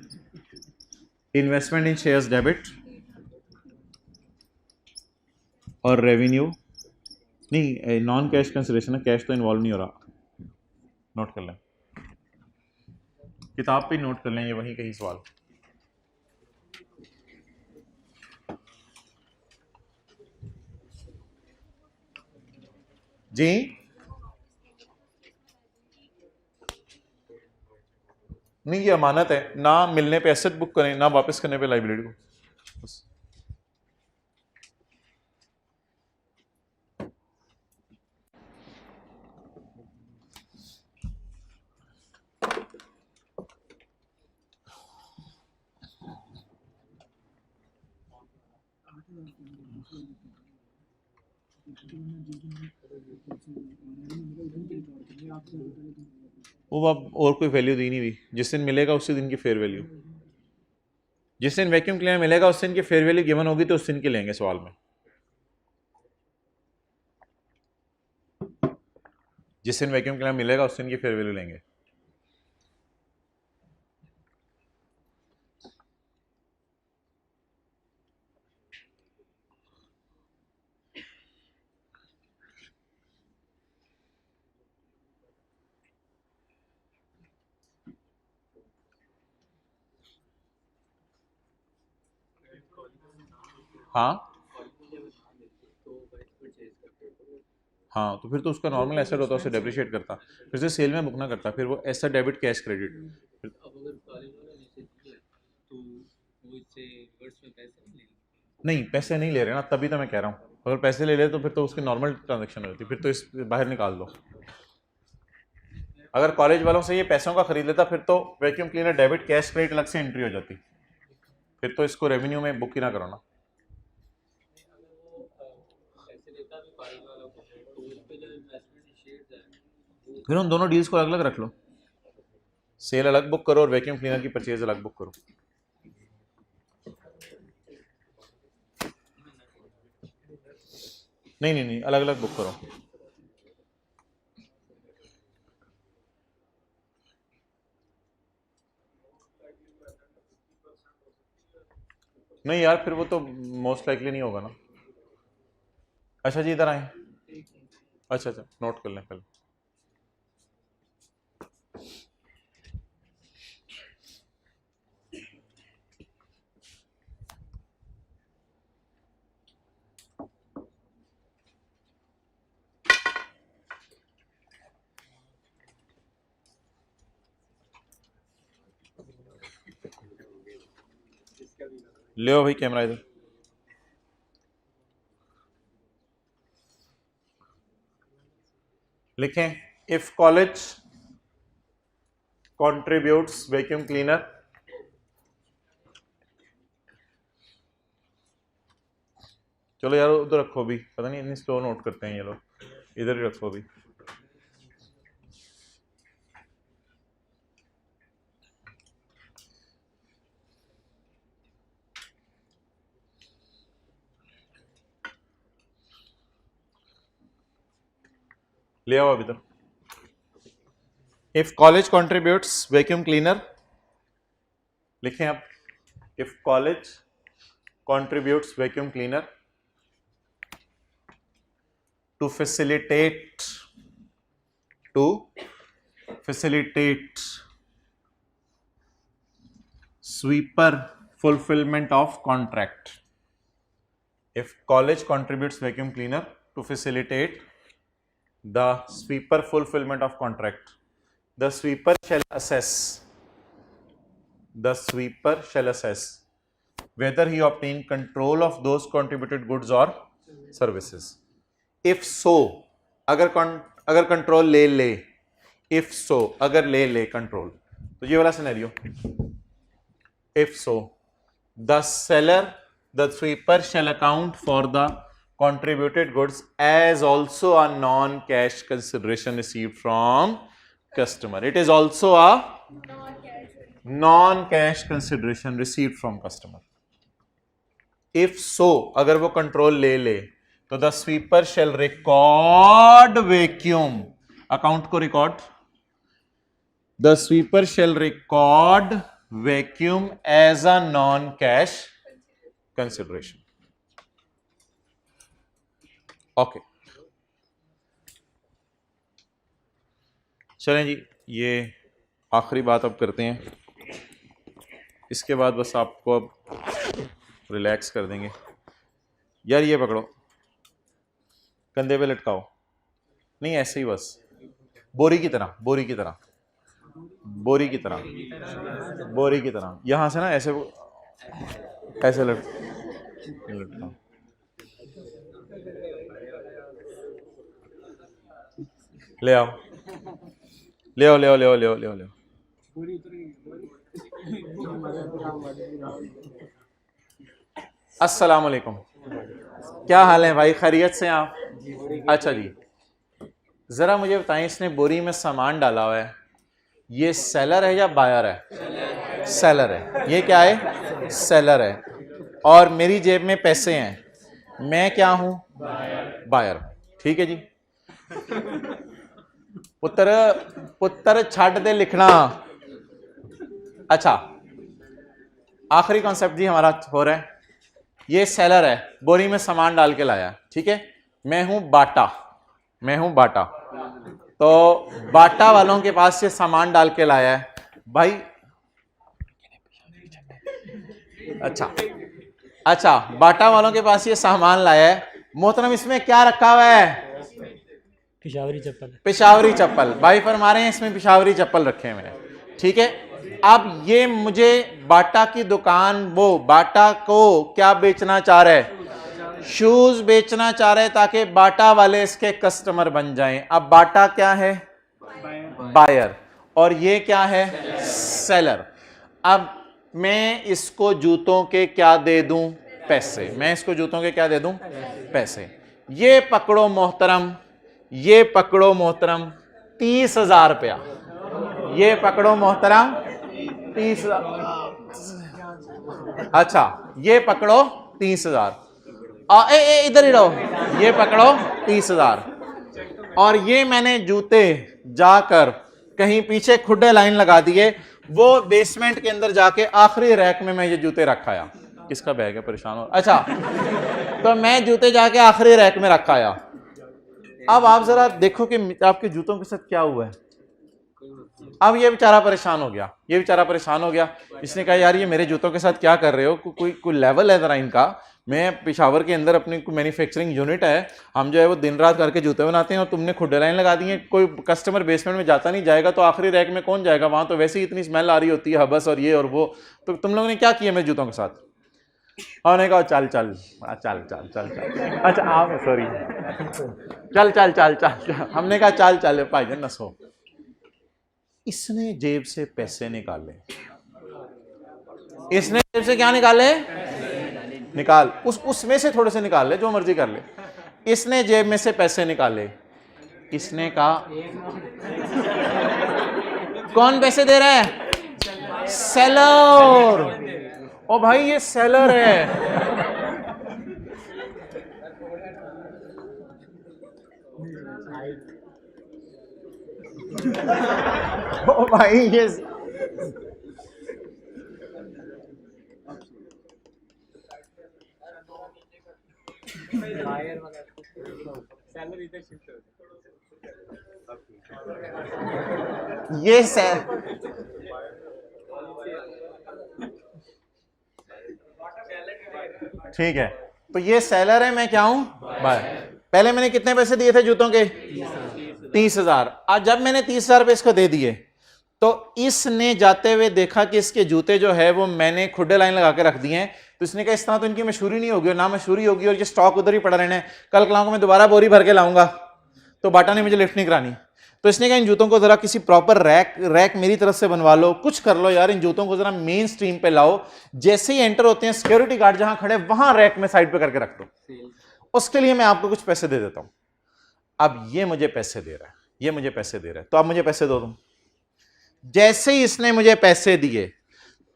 इन्वेस्टमेंट इन शेयर्स डेबिट और रेवेन्यू नहीं, नॉन कैश कंसिडरेशन है, कैश तो इन्वॉल्व नहीं हो रहा। नोट कर लें, किताब पे नोट कर लें, ये वही कहीं सवाल। जी नहीं, ये अमानत है, ना मिलने पे एसेट बुक करें, ना वापस करने पे लाइबिलिटी को बस। वो अब और कोई वैल्यू दी नहीं हुई, जिस दिन मिलेगा उसी दिन की फेयर वैल्यू, जिस दिन वैक्यूम क्लीनर मिलेगा उस दिन की फेयर वैल्यू गिवन होगी तो उस दिन की लेंगे सवाल में, जिस दिन वैक्यूम क्लीनर मिलेगा उस दिन की फेयर वैल्यू लेंगे। हाँ हाँ, तो फिर तो उसका नॉर्मल एसेट होता है, उसे डेप्रिशिएट करता, फिर से सेल में बुक ना करता, फिर वो एसेट डेबिट कैश क्रेडिट। नहीं, पैसे नहीं ले रहे ना, तभी तो मैं कह रहा हूँ, अगर पैसे ले ले तो फिर तो उसकी नॉर्मल ट्रांजेक्शन होती, फिर तो इस बाहर निकाल दो। अगर कॉलेज वालों से ये पैसों का खरीद लेता फिर तो vacuum cleaner debit cash credit अलग से एंट्री हो जाती, फिर तो इसको रेवेन्यू में बुक ही ना करो ना। फिर उन दोनों डील्स को अलग अलग रख लो, सेल अलग बुक करो और वैक्यूम क्लीनर की परचेज अलग बुक करो। नहीं नहीं नहीं, अलग अलग बुक करो। नहीं यार, फिर वो तो मोस्ट लाइकली नहीं होगा ना। अच्छा जी, इधर आए। अच्छा अच्छा, नोट कर लें पहले। ले आओ भाई कैमरा इधर। लिखें, if college contributes vacuum cleaner, चलो यार उधर रखो भी, पता नहीं इतनी स्लो नोट करते हैं ये लोग, इधर ही रखो भी। ले आओ अभी तक। If college contributes vacuum cleaner, लिखें आप, if college contributes vacuum cleaner to facilitate sweeper fulfillment of contract. If college contributes vacuum cleaner to facilitate the sweeper fulfillment of contract, the sweeper shall assess whether he obtained control of those contributed goods or services. If so, अगर control ले ले, if so, अगर ले ले control, तो ये वाला scenario, if so, the sweeper shall account for the contributed goods as also a non-cash consideration received from customer. It is also a non-cash consideration received from customer. If so, अगर वो control ले ले तो the sweeper shall record vacuum, account को record, the sweeper shall record vacuum as a non cash consideration. Okay, चलें जी, ये आखिरी बात अब करते हैं, इसके बाद बस आपको अब रिलैक्स कर देंगे। यार ये पकड़ो, कंधे पे लटकाओ, नहीं ऐसे ही बस, बोरी की तरह, बोरी की तरह, बोरी की तरह, बोरी की तरह, यहां से ना ऐसे ऐसे लटकाओ। ले आओ, ले आओ, ले आओ, ले आओ, ले आओ, ले आओ, ले आओ। अस्सलाम वालेकुम, क्या हाल है भाई, खैरियत से आप? अच्छा जी, जरा मुझे बताएं, इसने बोरी में सामान डाला हुआ है, ये सेलर है या बायर है? सेलर है। ये क्या है? सेलर है। और मेरी जेब में पैसे हैं, मैं क्या हूं? बायर। ठीक है जी। पुत्र पुत्र छड़ दे लिखना। अच्छा, आखिरी कॉन्सेप्ट जी हमारा हो रहा है, ये सेलर है, बोरी में सामान डाल के लाया, ठीक है, मैं हूं बाटा, मैं हूं बाटा, तो बाटा वालों के पास ये सामान डाल के लाया है भाई, अच्छा अच्छा, बाटा वालों के पास ये सामान लाया है मोहतरम, इसमें क्या रखा हुआ है? पिशावरी चप्पल। पेशावरी चप्पल। भाई फरमा रहे हैं इसमें पेशावरी चप्पल रखे हुए हैं, ठीक है। अब ये मुझे बाटा की दुकान, वो बाटा को क्या बेचना चाह रहे हैं? शूज बेचना चाह रहे हैं ताकि बाटा वाले इसके कस्टमर बन जाएं। अब बाटा क्या है? बायर। और ये क्या है? सेलर। अब मैं इसको जूतों के क्या दे दूं? पैसे। मैं इसको जूतों के क्या दे दूं? पैसे। ये पकड़ो मोहतरम, ये पकड़ो मोहतरम 30,000 रुपया। ये पकड़ो मोहतरम 30,000। अच्छा, ये पकड़ो 30,000। इधर ही रहो। ये पकड़ो 30,000। और ये मैंने जूते जाकर कहीं पीछे खुडे लाइन लगा दिए, वो बेसमेंट के अंदर जाके आखिरी रैक में मैं ये जूते रखाया। किसका बैग है? परेशान हो। अच्छा, तो मैं जूते जाके आखिरी रैक में रखाया। अब आप जरा देखो कि आपके जूतों के साथ क्या हुआ है। अब ये बेचारा परेशान हो गया, ये बेचारा परेशान हो गया। इसने कहा यार ये मेरे जूतों के साथ क्या कर रहे हो? कोई लेवल है जरा इनका। मैं पेशावर के अंदर अपनी मैन्युफैक्चरिंग यूनिट है, हम जो है वो दिन रात करके जूते बनाते हैं और तुमने खुडे लाइन लगा दी है। कोई कस्टमर बेसमेंट में जाता नहीं, जाएगा तो आखिरी रैक में कौन जाएगा? वहां तो वैसे ही इतनी स्मेल आ रही होती है, हबस और ये और वो। तो तुम लोगों ने क्या किया मेरे जूतों के साथ? हमने कहा चल चल चल चल चल चल। अच्छा आप सॉरी, चल चल चल चल। हमने कहा चल चल भाईजान नसो। इसने जेब से पैसे निकाले। इसने जेब से क्या निकाले? निकाल, उसमें से थोड़े से निकाल ले, जो मर्जी कर ले। इसने जेब में से पैसे निकाले। इसने कहा कौन पैसे दे रहा है? सेलर। ओ भाई ये सेलर है। ओ भाई ये ठीक है, तो ये सेलर है, मैं क्या हूं? बायर। पहले मैंने कितने पैसे दिए थे जूतों के? 30,000। आज जब मैंने 30,000 रुपए इसको दे दिए तो इसने जाते हुए देखा कि इसके जूते जो है वो मैंने खुडे लाइन लगा के रख दिए हैं। तो इसने कहा इस तरह तो इनकी मशहूरी नहीं होगी, और ना मशहूरी होगी और ये स्टॉक उधर ही पड़ा रहना है। कल कल को मैं दोबारा बोरी भर के लाऊंगा तो बाटा ने मुझे लिफ्ट नहीं करानी। तो इसने कहा इन जूतों को जरा किसी प्रॉपर रैक मेरी तरफ से बनवा लो, कुछ कर लो यार, इन जूतों को जरा मेन स्ट्रीम पे लाओ। जैसे ही एंटर होते हैं सिक्योरिटी गार्ड जहां खड़े वहां रैक में साइड पे करके रख दो, उसके लिए मैं आपको कुछ पैसे दे देता हूं। अब ये मुझे पैसे दे रहा है, ये मुझे पैसे दे रहा है, तो आप मुझे पैसे दो तुम। जैसे ही इसने मुझे पैसे दिए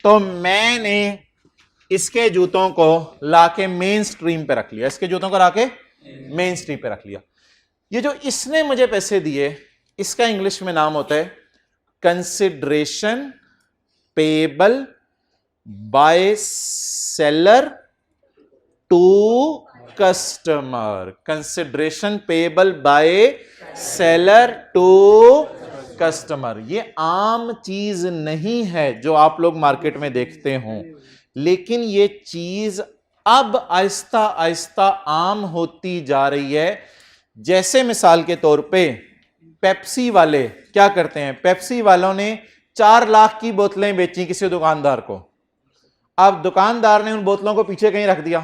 तो मैंने इसके जूतों को लाके मेन स्ट्रीम पे रख लिया, इसके जूतों को लाके मेन स्ट्रीम पे रख लिया। ये जो इसने मुझे पैसे दिए इसका इंग्लिश में नाम होता है consideration payable by seller to customer. Consideration payable by seller to customer. ये आम चीज नहीं है जो आप लोग मार्केट में देखते हो, लेकिन ये चीज अब आहिस्ता आहिस्ता आम होती जा रही है। जैसे मिसाल के तौर पे पेप्सी वाले क्या करते हैं? पेप्सी वालों ने 4 लाख की बोतलें बेची किसी दुकानदार को। अब दुकानदार ने उन बोतलों को पीछे कहीं रख दिया,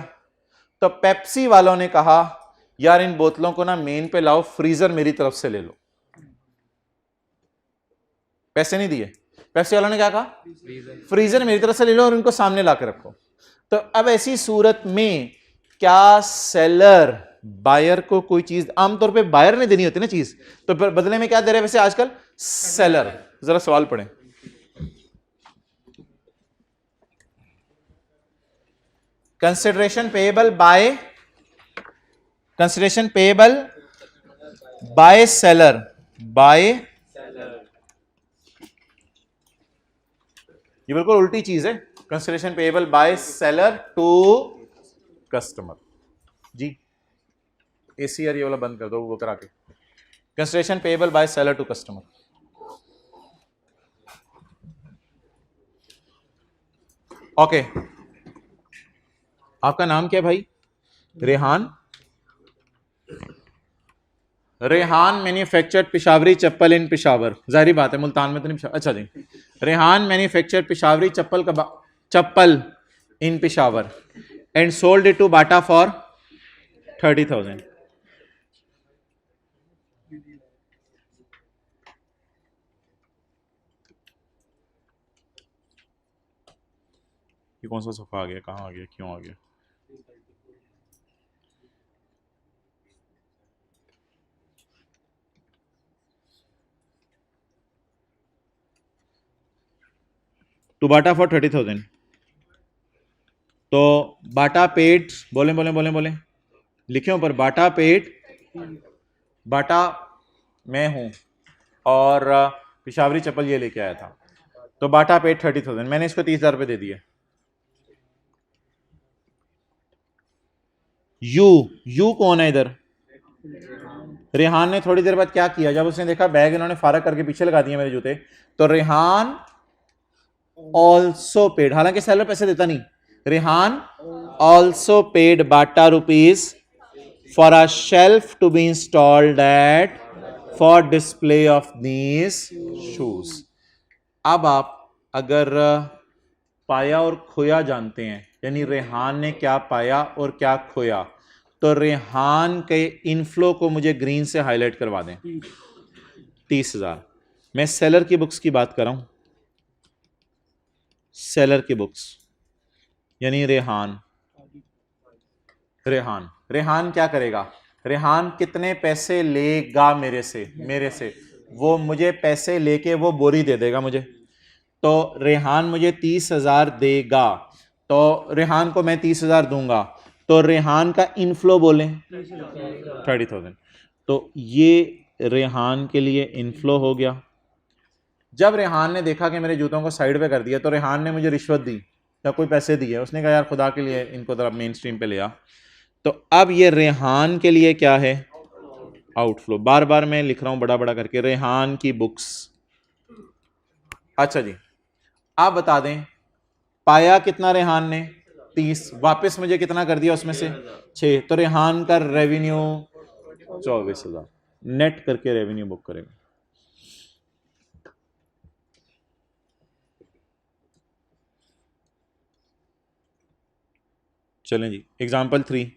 तो पेप्सी वालों ने कहा यार इन बोतलों को ना मेन पे लाओ, फ्रीजर मेरी तरफ से ले लो। पैसे नहीं दिए, पेप्सी वालों ने क्या कहा? फ्रीजर मेरी तरफ से ले लो और इनको सामने ला के रखो। तो अब ऐसी सूरत में क्या सेलर बायर को कोई चीज, आमतौर पे बायर ने देनी होती है ना चीज, तो बदले में क्या दे रहे हैं वैसे आजकल? सेलर। जरा सवाल पढ़ें। Consideration payable by seller, by, ये बिल्कुल उल्टी चीज है। Consideration payable by seller to customer. जी एसी ये वाला बंद कर दो, वो करा के। Consideration payable by seller to customer. Okay, आपका नाम क्या है भाई? रेहान। रेहान मैन्युफैक्चर्ड पिशावरी चप्पल इन पिशावर, जाहिर बात है मुल्तान में तो नहीं अच्छा जी। Rehan manufactured Peshawari chappal in Peshawar and sold it to Bata for 30,000। ये कौन सा सफा आ गया, कहाँ आ गया, क्यों आ गया? To Bata for 30,000। तो बाटा पेड, बोले बोले बोले बोले, लिखे ऊपर बाटा पेड, बाटा मैं हूं और पिशावरी चप्पल ये लेके आया था, तो बाटा पेड 30,000, मैंने इसको 30,000 रुपये दे दिए। यू कौन है इधर? रेहान ने थोड़ी देर बाद क्या किया, जब उसने देखा बैग इन्होंने फारक करके पीछे लगा दिए मेरे जूते, तो रेहान ऑल्सो पेड, हालांकि सेलर पैसे देता नहीं, Rehan also paid Bata rupees for a shelf to be installed at for display of these shoes. अब आप अगर पाया और खोया जानते हैं, यानी रेहान ने क्या पाया और क्या खोया, तो रेहान के इनफ्लो को मुझे ग्रीन से हाईलाइट करवा दें। 30,000। मैं सेलर की बुक्स की बात कर रहा हूं, सेलर की बुक्स, यानी रेहान। रेहान रेहान क्या करेगा? रेहान कितने पैसे लेगा मेरे से वो मुझे पैसे लेके वो बोरी दे देगा मुझे, तो रेहान मुझे 30,000 देगा, तो रेहान को मैं 30,000 दूंगा, तो रेहान का इनफ्लो बोलें 30,000, तो ये रेहान के लिए इनफ्लो हो गया। जब रेहान ने देखा कि मेरे जूतों को साइड पे कर दिया, तो रेहान ने मुझे रिश्वत दी या कोई पैसे दिए, उसने कहा यार खुदा के लिए इनको तरफ मेन स्ट्रीम पे ले आ, तो अब ये रेहान के लिए क्या है? आउटफ्लो। बार बार मैं लिख रहा हूं बड़ा बड़ा करके, रेहान की बुक्स। अच्छा जी, आप बता दें पाया कितना रेहान ने? 30, वापस मुझे कितना कर दिया उसमें से? 6, तो रेहान का रेवेन्यू 24,000 नेट करके रेवेन्यू बुक करेगा। चलें जी, example 3।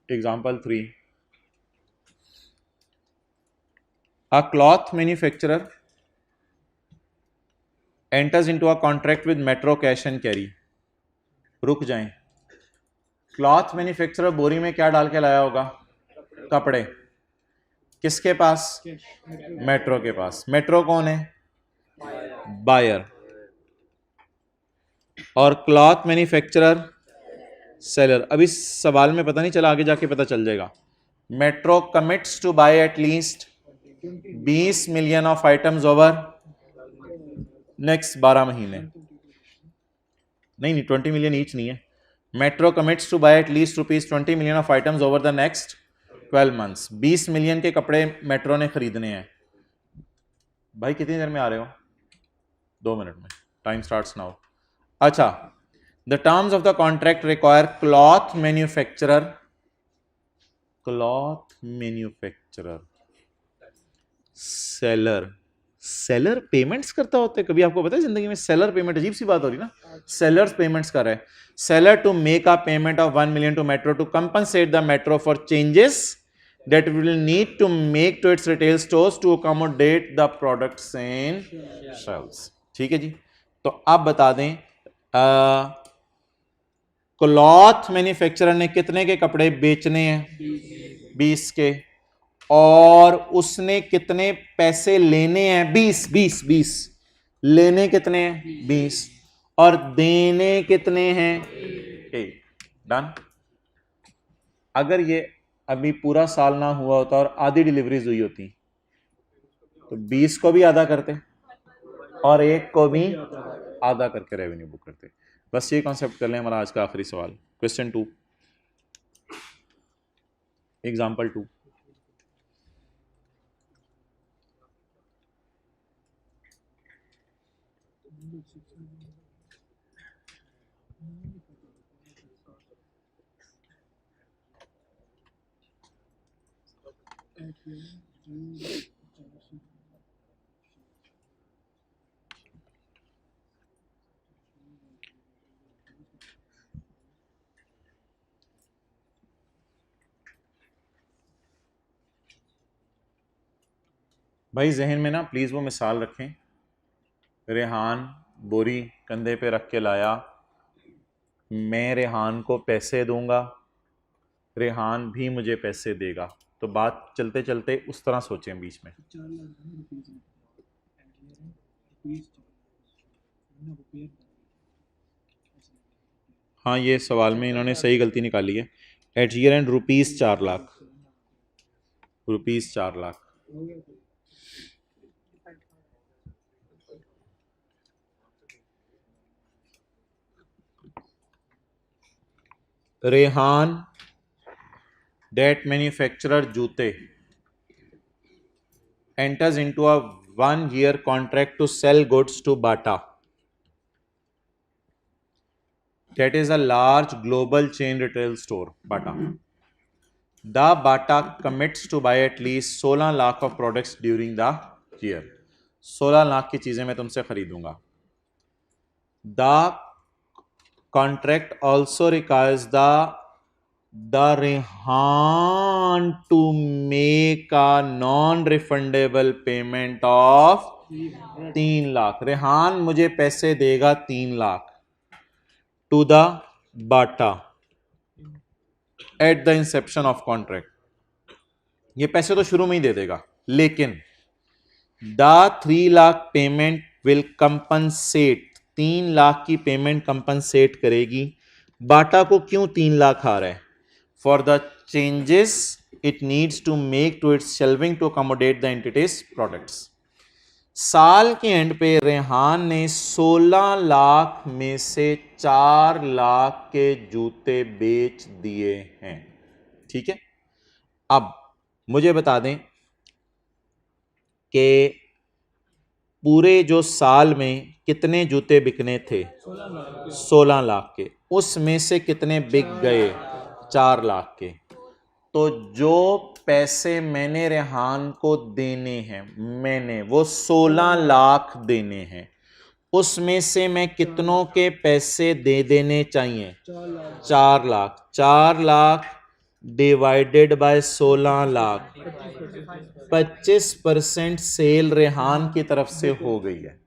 Example 3, a cloth manufacturer enters into a contract with Metro Cash and Carry। रुक जाएं, क्लॉथ मैन्युफैक्चरर बोरी में क्या डाल के लाया होगा? कपड़े। किसके पास? मेट्रो के पास। मेट्रो कौन है? बायर। और क्लॉथ मैन्युफैक्चरर सेलर। अभी सवाल में पता नहीं चला, आगे जाके पता चल जाएगा। Metro commits to buy at least 20 million of items over next 12 महीने। नहीं 20 मिलियन ईच नहीं है। Metro commits to buy at least ₹20 million of items over the next 12 months. 20 million के कपड़े मेट्रो ने खरीदने हैं। भाई कितनी देर में आ रहे हो? 2 मिनट में। Time starts now. अच्छा, the terms of the contract require cloth manufacturer seller. Seller payments करता होता है, कभी आपको पता है जिंदगी में? सेलर पेमेंट, अजीब सी बात हो रही ना। सेलर्स पेमेंट्स कर रहा है। Seller to make a payment of 1 million to Metro to compensate the Metro for changes that will need to make to its retail stores to accommodate the products in shelves। ठीक है जी, तो आप बता दें cloth manufacturer ने कितने के कपड़े बेचने हैं? 20 के। और उसने कितने पैसे लेने हैं? 20 लेने कितने हैं? 20। और देने कितने हैं? 1। डन। अगर ये अभी पूरा साल ना हुआ होता और आधी डिलीवरीज हुई होती, तो 20 को भी आधा करते और 1 को भी आधा करके रेवेन्यू बुक करते। बस ये कॉन्सेप्ट कर लें। हमारा आज का आखिरी सवाल, क्वेश्चन 2, एग्जाम्पल 2। भाई जहन में ना प्लीज़ वो मिसाल रखें, रेहान बोरी कंधे पे रख के लाया, मैं रेहान को पैसे दूंगा, रेहान भी मुझे पैसे देगा। तो बात चलते चलते उस तरह सोचें बीच में। हाँ, ये सवाल में इन्होंने सही गलती निकाली है। At year end rupees 4 lakh, rupees 4 lakh. Rehan that manufacturer जूते enters into a 1-year contract to sell goods to Bata. That is a large global chain retail store, Bata. The Bata commits to buy at least 16 lakh of products during the year. 16 lakh की चीजें मैं तुमसे खरीदूंगा. The contract also requires the Rehan to make a non-refundable payment of 3 lakh. Rehan मुझे पैसे देगा 3 lakh to the Bata at the inception of contract. ये पैसे तो शुरू में ही दे देगा, लेकिन the 3 lakh payment will compensate, 3 lakh की पेमेंट कंपनसेट करेगी. बाटा को क्यों 3 लाख आ रहा है? For the changes it needs to make to its shelving to accommodate the entity's products. साल के एंड पे रेहान ने 16 लाख में से 4 लाख के जूते बेच दिए हैं. ठीक है, अब मुझे बता दें कि पूरे जो साल में कितने जूते बिकने थे? 16 लाख के. उसमें से कितने बिक गए? 4 लाख के. तो जो पैसे मैंने रेहान को देने हैं, मैंने वो 16 लाख देने हैं, उसमें से मैं कितनों के पैसे दे देने चाहिए? 4 lakh. 4 lakh divided by 16 lakh, 25% sale Rehan की तरफ से हो गई है.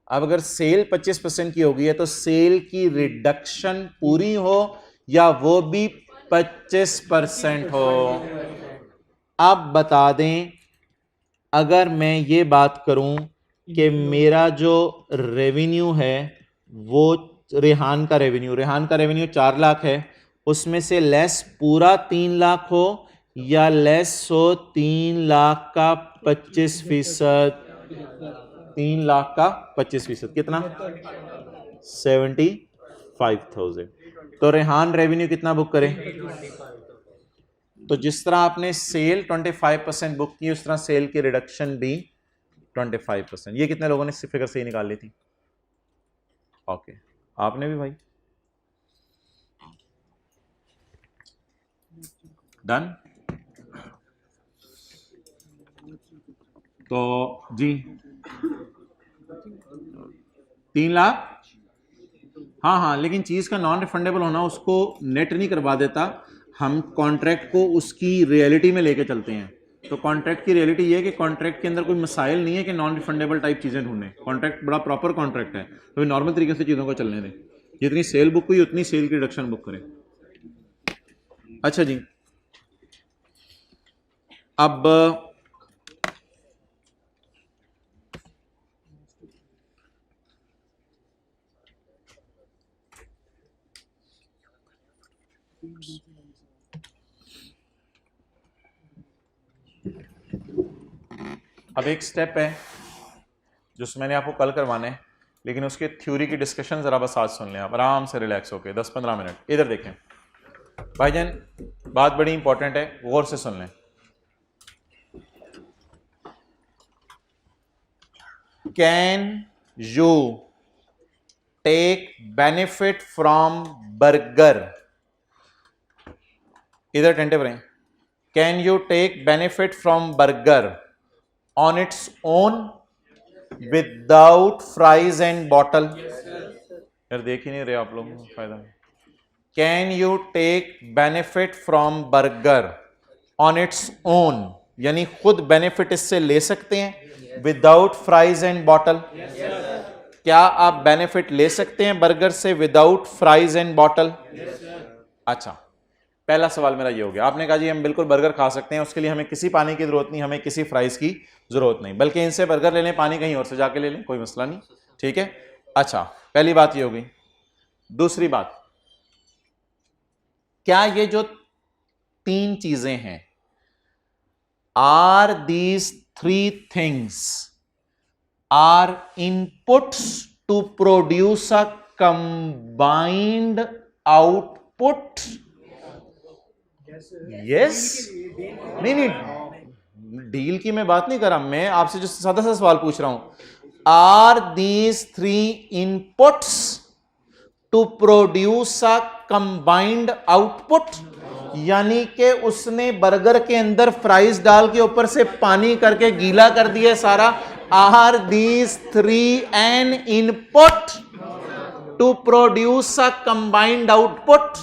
अब अगर सेल 25% की हो गई है तो सेल की रिडक्शन पूरी हो या वो भी 25% हो? अब बता दें, अगर मैं ये बात करूं कि मेरा जो रेवेन्यू है वो रेहान का रेवेन्यू 4 लाख है, उसमें से लेस पूरा 3 लाख हो या लेस हो 3 लाख का 25%? 3 लाख का 25%, कितना? 75,000. तो रेहान रेवेन्यू कितना बुक करें? तो जिस तरह आपने सेल 25% बुक की, उस तरह सेल की रिडक्शन भी 25%. ये कितने लोगों ने फिगर सही निकाल ली थी? ओके, आपने भी भाई. डन. तो जी 3 लाख. हाँ, लेकिन चीज का नॉन रिफंडेबल होना उसको नेट नहीं करवा देता. हम कॉन्ट्रैक्ट को उसकी रियलिटी में लेके चलते हैं. तो कॉन्ट्रैक्ट की रियलिटी ये है कि कॉन्ट्रैक्ट के अंदर कोई मसाइल नहीं है कि नॉन रिफंडेबल टाइप चीजें ढूंढें. कॉन्ट्रैक्ट बड़ा प्रॉपर कॉन्ट्रैक्ट है. तो नॉर्मल तरीके से चीजों को चलने दें. जितनी सेल बुक हुई उतनी सेल की रिडक्शन बुक करें. अच्छा जी, अब एक स्टेप है जो मैंने आपको कल करवाना है, लेकिन उसके थ्योरी की डिस्कशन जरा बस आज सुन लें आप आराम से, रिलैक्स होके 10-15 मिनट. इधर देखें भाईजान, बात बड़ी इंपॉर्टेंट है, गौर से सुन लें. Can you take benefit from burger, इधर अटेंटिव रहें, can you take benefit from burger on its own without fries and bottle? यार देख ही नहीं रहे आप लोग, फायदा नहीं। Can you take benefit from burger on its own, यानी खुद बेनिफिट इससे ले सकते हैं विदाउट फ्राइज एंड बॉटल? क्या आप बेनिफिट ले सकते हैं बर्गर से विदाउट फ्राइज एंड बॉटल? अच्छा, पहला सवाल मेरा ये हो गया। आपने कहा जी हम बिल्कुल बर्गर खा सकते हैं, उसके लिए हमें किसी पानी की जरूरत नहीं, हमें किसी फ्राइज की जरूरत नहीं, बल्कि इनसे बर्गर ले लें, पानी कहीं और से जाके ले लें, कोई मसला नहीं, ठीक है। अच्छा, पहली बात ये हो गई। दूसरी बात, क्या ये जो तीन चीजें हैं, are these three things are inputs to produce a combined output? Yes? नहीं, डील की मैं बात नहीं कर रहा, मैं आपसे जो सादा सा सवाल पूछ रहा हूं। Are these three inputs to produce a combined output? यानी कि उसने बर्गर के अंदर फ्राइज डाल के ऊपर से पानी करके गीला कर दिया सारा। Are these three an input to produce a combined output?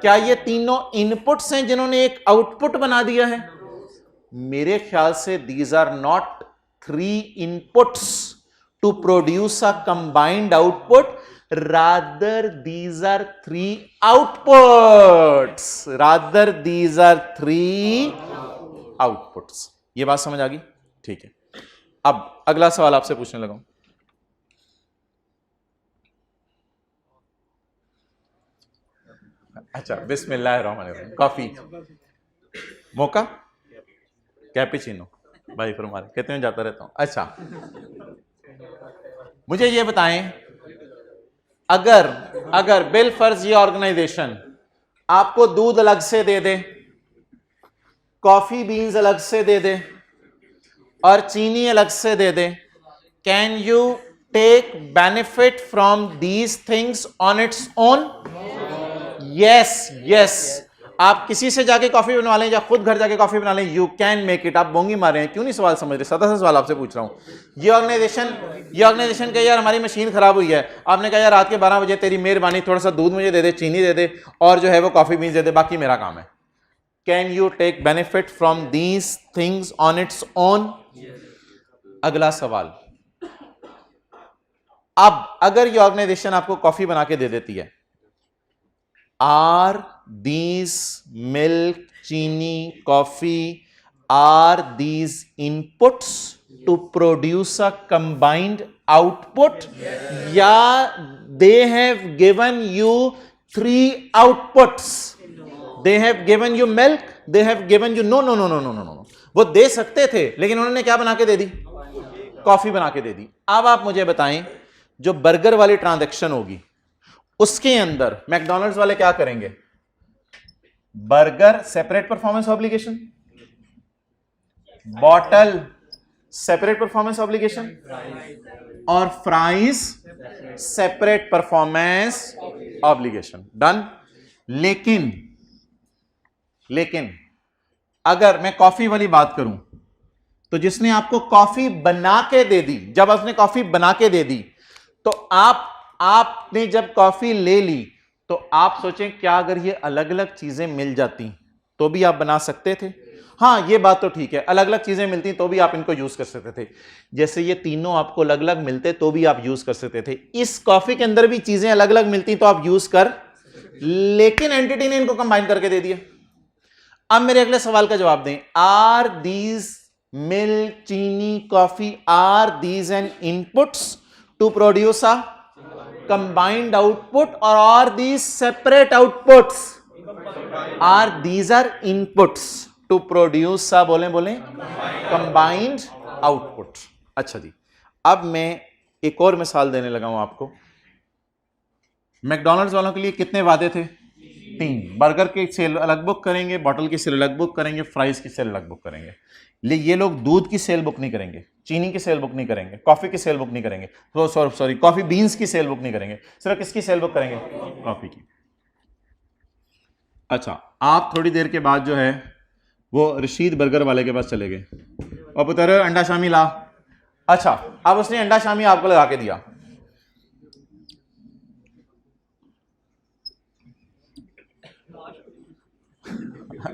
क्या ये तीनों इनपुट्स हैं जिन्होंने एक आउटपुट बना दिया है? मेरे ख्याल से these are not three inputs to produce a combined output, rather these are three outputs, rather these are three outputs. ये बात समझ आ गई? ठीक है। अब अगला सवाल आपसे पूछने लगा। अच्छा, बिस्मिल्लाहिर्रहमानिर्रहीम। कॉफी, मोका, कैपेचिनो, भाई फरमाए, कहते हैं जाता रहता हूं। अच्छा, मुझे ये बताएं, अगर बिल फर्ज ये ऑर्गेनाइजेशन आपको दूध अलग से दे दे, कॉफी बीन्स अलग से दे दे और चीनी अलग से दे दे, can you take benefit from these things on its own? Yes. आप किसी से जाके कॉफी बनवा लें या खुद घर जाके कॉफी बना लें, यू कैन मेक इट। आप बोंगी मार रहे हैं, क्यों नहीं सवाल समझ रहे? सदा सा सवाल आपसे पूछ रहा हूं। ये ऑर्गेनाइजेशन कहे यार हमारी मशीन खराब हुई है, आपने कहा यार रात के 12 बजे तेरी मेहरबानी थोड़ा सा दूध मुझे दे दे, चीनी दे दे और जो है वो कॉफी बीन्स दे दे, बाकी मेरा काम है। Can you take benefit from these things on its own? अगला सवाल, अब अगर ये ऑर्गेनाइजेशन आपको कॉफी बना के दे देती है, आर दीज मिल्क, चीनी, coffee, are these inputs to produce a combined output, या they have given you three outputs? They have given you milk, they have given you no. वो दे सकते थे लेकिन उन्होंने क्या बना के दे दी? कॉफी बना के दे दी। अब आप मुझे बताएं, जो बर्गर वाली ट्रांजैक्शन होगी उसके अंदर मैकडॉनल्ड्स वाले क्या करेंगे? Burger separate performance obligation, bottle separate performance obligation और fries separate performance obligation. Done. लेकिन अगर मैं कॉफी वाली बात करूं तो जिसने आपको कॉफी बना के दे दी, जब उसने कॉफी बना के दे दी तो आपने जब कॉफी ले ली तो आप सोचें क्या अगर ये अलग अलग चीजें मिल जाती तो भी आप बना सकते थे? हाँ, ये बात तो ठीक है, अलग अलग चीजें मिलती तो भी आप इनको यूज कर सकते थे। जैसे ये तीनों आपको अलग अलग मिलते तो भी आप यूज कर सकते थे। इस कॉफी के अंदर भी चीजें अलग अलग मिलती तो आप यूज कर, लेकिन एंटिटी ने इनको कंबाइन करके दे दिया। अब मेरे अगले सवाल का जवाब दें। आर दीज मिल्क, चीनी, coffee, are these an inputs to produce a combined output, or are these separate outputs? Are these are inputs to produce a बोलें combined output। अच्छा जी, अब मैं एक और मिसाल देने लगा हूं आपको। मैकडॉनल्ड्स वालों के लिए कितने वादे थे? 3। बर्गर की सेल अलग बुक करेंगे, बॉटल की सेल अलग बुक करेंगे, फ्राइज की सेल अलग बुक करेंगे। ये लोग दूध की सेल बुक नहीं करेंगे, चीनी की सेल बुक नहीं करेंगे, कॉफी की सेल बुक नहीं करेंगे, तो सॉरी कॉफी बीन्स की सेल बुक नहीं करेंगे, सिर्फ किसकी सेल बुक करेंगे? कॉफी की। अच्छा, आप थोड़ी देर के बाद जो है वो रशीद बर्गर वाले के पास चले गए और पुत्र अंडा शामी ला। अच्छा, अब उसने अंडा शामी आपको लगा के दिया।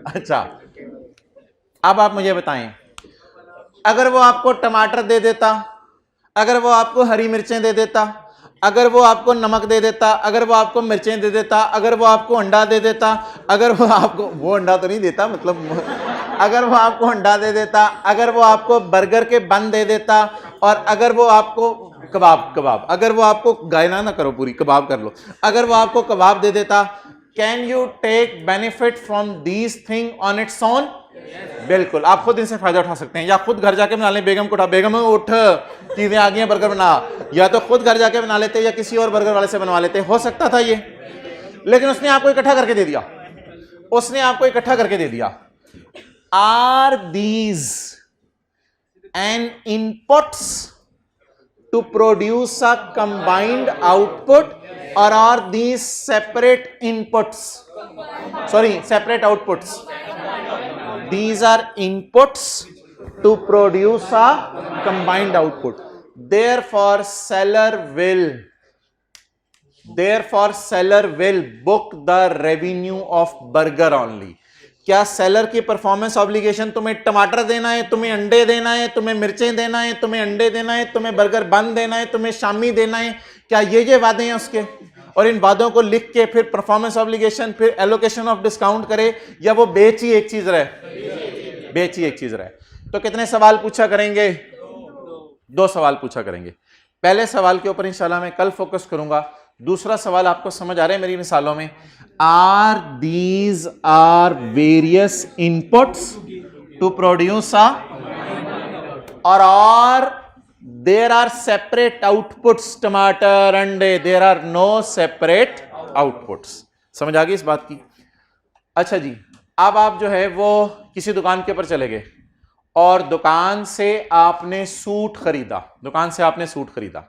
अच्छा, अब आप मुझे बताएं, अगर वो आपको टमाटर दे देता, अगर वो आपको हरी मिर्चें दे देता, अगर वो आपको नमक दे देता, अगर वो आपको मिर्चें दे देता, अगर वो आपको अंडा दे देता, अगर वो आपको, वो अंडा तो नहीं देता मतलब, अगर वो आपको अंडा दे देता, अगर वो आपको बर्गर के बन दे देता, और अगर वो आपको कबाब, अगर वो आपको गायना ना करो पूरी, कबाब कर लो, अगर वो आपको कबाब दे देता, can you take benefit from these thing on its own? बिल्कुल, आप खुद इनसे फायदा उठा सकते हैं, या खुद घर जाके बना लें, बेगम को उठा, बेगम उठ चीजें आ गई हैं बर्गर बना, या तो खुद घर जाके बना लेते या किसी और बर्गर वाले से बनवा लेते, हो सकता था ये, लेकिन उसने आपको इकट्ठा करके दे दिया, उसने आपको इकट्ठा करके दे दिया। Are these an inputs to produce a combined output or are these separate inputs? Sorry, separate outputs. These are inputs to produce a combined output. Therefore seller will book the revenue of burger only. क्या seller की performance obligation तुम्हें टमाटर देना है, तुम्हें अंडे देना है, तुम्हें मिर्चें देना है, तुम्हें अंडे देना है, तुम्हें बर्गर बन देना है, तुम्हें शामी देना है, क्या ये वादे हैं उसके? और इन वादों को लिख के फिर परफॉर्मेंस ऑब्लिगेशन, फिर एलोकेशन ऑफ डिस्काउंट करे, या वो बेच ही एक चीज रहे? बेच ही एक चीज रहे। तो कितने सवाल पूछा करेंगे? 2 सवाल पूछा करेंगे। पहले सवाल के ऊपर इंशाल्लाह मैं कल फोकस करूंगा। दूसरा सवाल आपको समझ आ रहा है मेरी मिसालों में? Are these are various inputs to produce a, और देर आर सेपरेट आउटपुट्स, टमाटर अंडे, there are no separate outputs. समझ आ गई इस बात की? अच्छा जी, अब आप जो है वो किसी दुकान के ऊपर चले गए और दुकान से आपने सूट खरीदा, दुकान से आपने सूट खरीदा।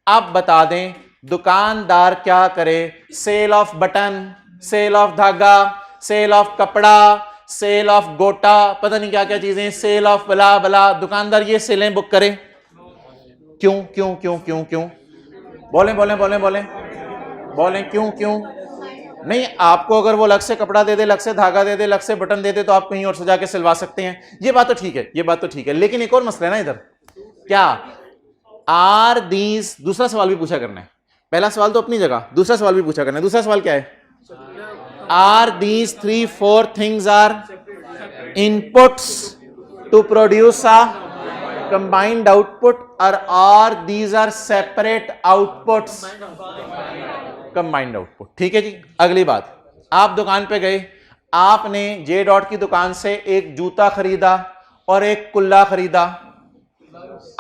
अब बता दें दुकानदार क्या करे? Sale of button, sale of धागा, सेल ऑफ कपड़ा, सेल ऑफ गोटा, पता नहीं क्या क्या चीजें, सेल ऑफ बला बला, दुकानदार ये सेलें बुक करे। क्यों क्यों क्यों क्यों क्यों? बोलें बोलें बोलें बोलें बोलें, क्यों क्यों? नहीं, आपको अगर वो अलग से कपड़ा दे दे, अलग से धागा दे दे, अलग से बटन दे दे, तो आप कहीं और सजा के सिलवा सकते हैं। ये बात तो ठीक है, ये बात तो ठीक है, लेकिन एक और मसला है ना इधर। क्या? आर दीज, दूसरा सवाल भी पूछा करना है। पहला सवाल तो अपनी जगह, दूसरा सवाल भी पूछा करना है। दूसरा सवाल क्या है? Are these 3-4 things are inputs to produce a combined output, और are these are separate outputs? Combined output. ठीक है जी। अगली बात, आप दुकान पे गए, आपने जे डॉट की दुकान से एक जूता खरीदा और एक कुल्ला खरीदा।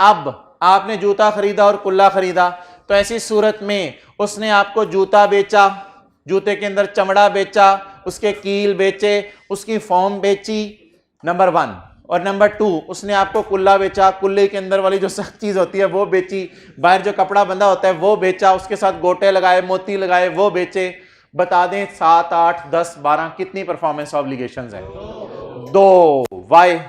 अब आपने जूता खरीदा और कुल्ला खरीदा, तो ऐसी सूरत में उसने आपको जूता बेचा, जूते के अंदर चमड़ा बेचा, उसके कील बेचे, उसकी फॉर्म बेची, नंबर 1। और नंबर 2, उसने आपको कुल्ला बेचा, कुल्ले के अंदर वाली जो सख्त चीज होती है वो बेची, बाहर जो कपड़ा बंधा होता है वो बेचा, उसके साथ गोटे लगाए, मोती लगाए, वो बेचे। बता दें 7, 8, 10, 12 कितनी परफॉर्मेंस ऑब्लिगेशंस हैं? 2। वाई?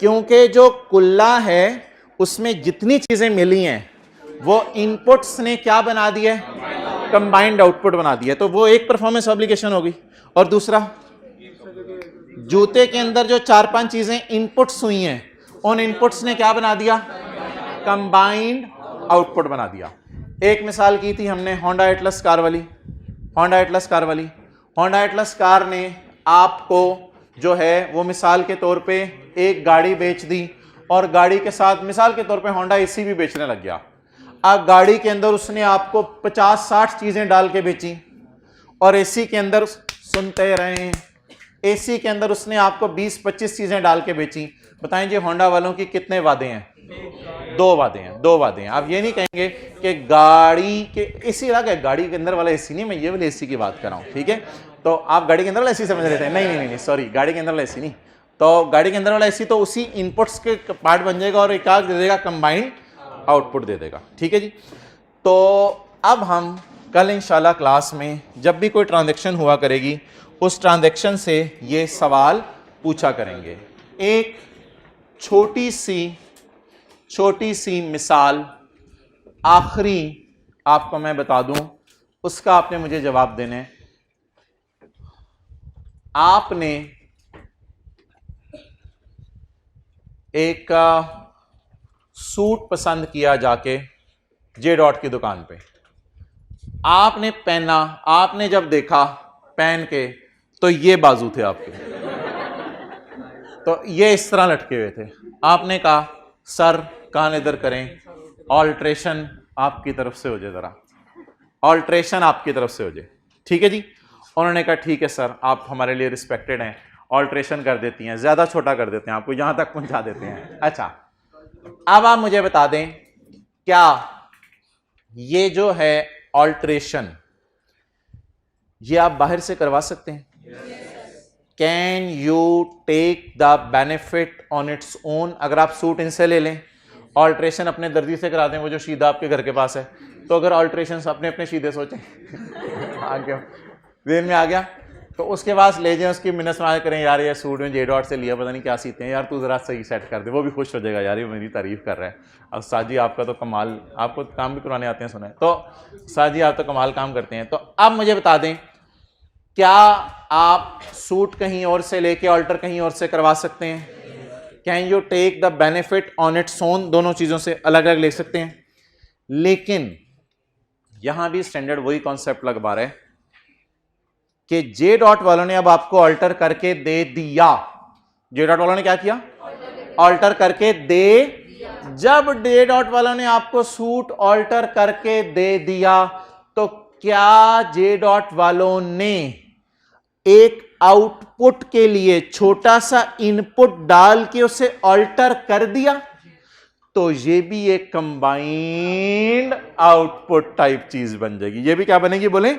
क्योंकि जो कुल्ला है उसमें जितनी चीजें मिली हैं वो इनपुट्स ने क्या बना दिया है? कंबाइंड आउटपुट बना दिया। तो वो एक परफॉर्मेंस ऑब्लिगेशन होगी। और दूसरा, जूते के अंदर जो 4-5 चीजें इनपुट्स हुई हैं, उन इनपुट्स ने क्या बना दिया? कंबाइंड आउटपुट बना दिया। एक मिसाल की थी हमने होंडा एटलस कार वाली। होंडा एटलस कार ने आपको जो है वो मिसाल के तौर पे एक गाड़ी बेच दी, और गाड़ी के साथ मिसाल के तौर पे होंडा एसी भी बेचने लग गया। अब गाड़ी के अंदर उसने आपको 50-60 चीजें डाल के बेची, और एसी के अंदर, सुनते रहे, एसी के अंदर उसने आपको 20-25 चीजें डाल के बेची। बताएं जी होंडा वालों की कितने वादे हैं? 2 वादे हैं, 2 वादे हैं। आप ये नहीं कहेंगे कि गाड़ी के एसी अलग है, गाड़ी के अंदर वाला एसी नहीं, मैं ये वाले एसी की बात कर रहा हूं। ठीक है, तो आप गाड़ी के अंदर वाला एसी समझ रहे थे? नहीं, सॉरी, गाड़ी के अंदर वाला एसी नहीं, तो गाड़ी के अंदर वाला एसी तो उसी इनपुट्स के पार्ट बन जाएगा और एक दे देगा, कंबाइंड आउटपुट दे देगा। ठीक है जी। तो अब हम कल इंशाल्लाह क्लास में जब भी कोई ट्रांजैक्शन हुआ करेगी उस ट्रांजैक्शन से ये सवाल पूछा करेंगे। एक छोटी सी मिसाल आखिरी आपको मैं बता दूं, उसका आपने मुझे जवाब देना है। आपने एक सूट पसंद किया जाके जे डॉट की दुकान पे, आपने पहना, आपने जब देखा पहन के तो ये बाजू थे आपके, तो ये इस तरह लटके हुए थे। आपने कहा सर कान इधर करें, ऑल्ट्रेशन आपकी तरफ से हो जाए, जरा ऑल्ट्रेशन आपकी तरफ से हो जाए। ठीक है जी। उन्होंने कहा ठीक है सर, आप हमारे लिए रिस्पेक्टेड हैं, ऑल्ट्रेशन कर देती हैं, ज्यादा छोटा कर देते हैं, आपको यहां तक पहुंचा देते हैं। अच्छा, अब आप मुझे बता दें क्या ये जो है ऑल्ट्रेशन ये आप बाहर से करवा सकते हैं? Can you take the benefit on its own? अगर आप सूट इनसे ले लें, ऑल्ट्रेशन अपने दर्जी से करा दें, वो जो शीदा आपके घर के पास है, तो अगर ऑल्ट्रेशन अपने अपने शीदे सोचें आ गया वेन में आ गया, तो उसके पास ले जाएं, उसकी मिन्नत मार करें, यार ये सूट में जे डॉट से लिया, पता नहीं क्या सीते हैं यार, तू जरा सही सेट कर दे, वो भी खुश हो जाएगा, यार ये मेरी तारीफ कर रहा है। अब साजी आपका तो कमाल, आपको काम भी कराने आते हैं सुना है, तो साजी आप तो कमाल काम करते हैं। तो अब मुझे बता दें क्या आप सूट कहीं और से लेके ऑल्टर कहीं और से करवा सकते हैं? Can you take the benefit on its own? दोनों चीजों से अलग अलग ले सकते हैं। लेकिन यहां भी स्टैंडर्ड वही कॉन्सेप्ट लग पा रहा है कि जे डॉट वालों ने अब आपको ऑल्टर करके दे दिया। जे डॉट वालों ने क्या किया? ऑल्टर करके दे। जब जे डॉट वालों ने आपको सूट ऑल्टर करके दे दिया, तो क्या जे डॉट वालों ने एक आउटपुट के लिए छोटा सा इनपुट डाल के उसे ऑल्टर कर दिया? तो ये भी एक कंबाइंड आउटपुट टाइप चीज बन जाएगी। ये भी क्या बनेगी बोले?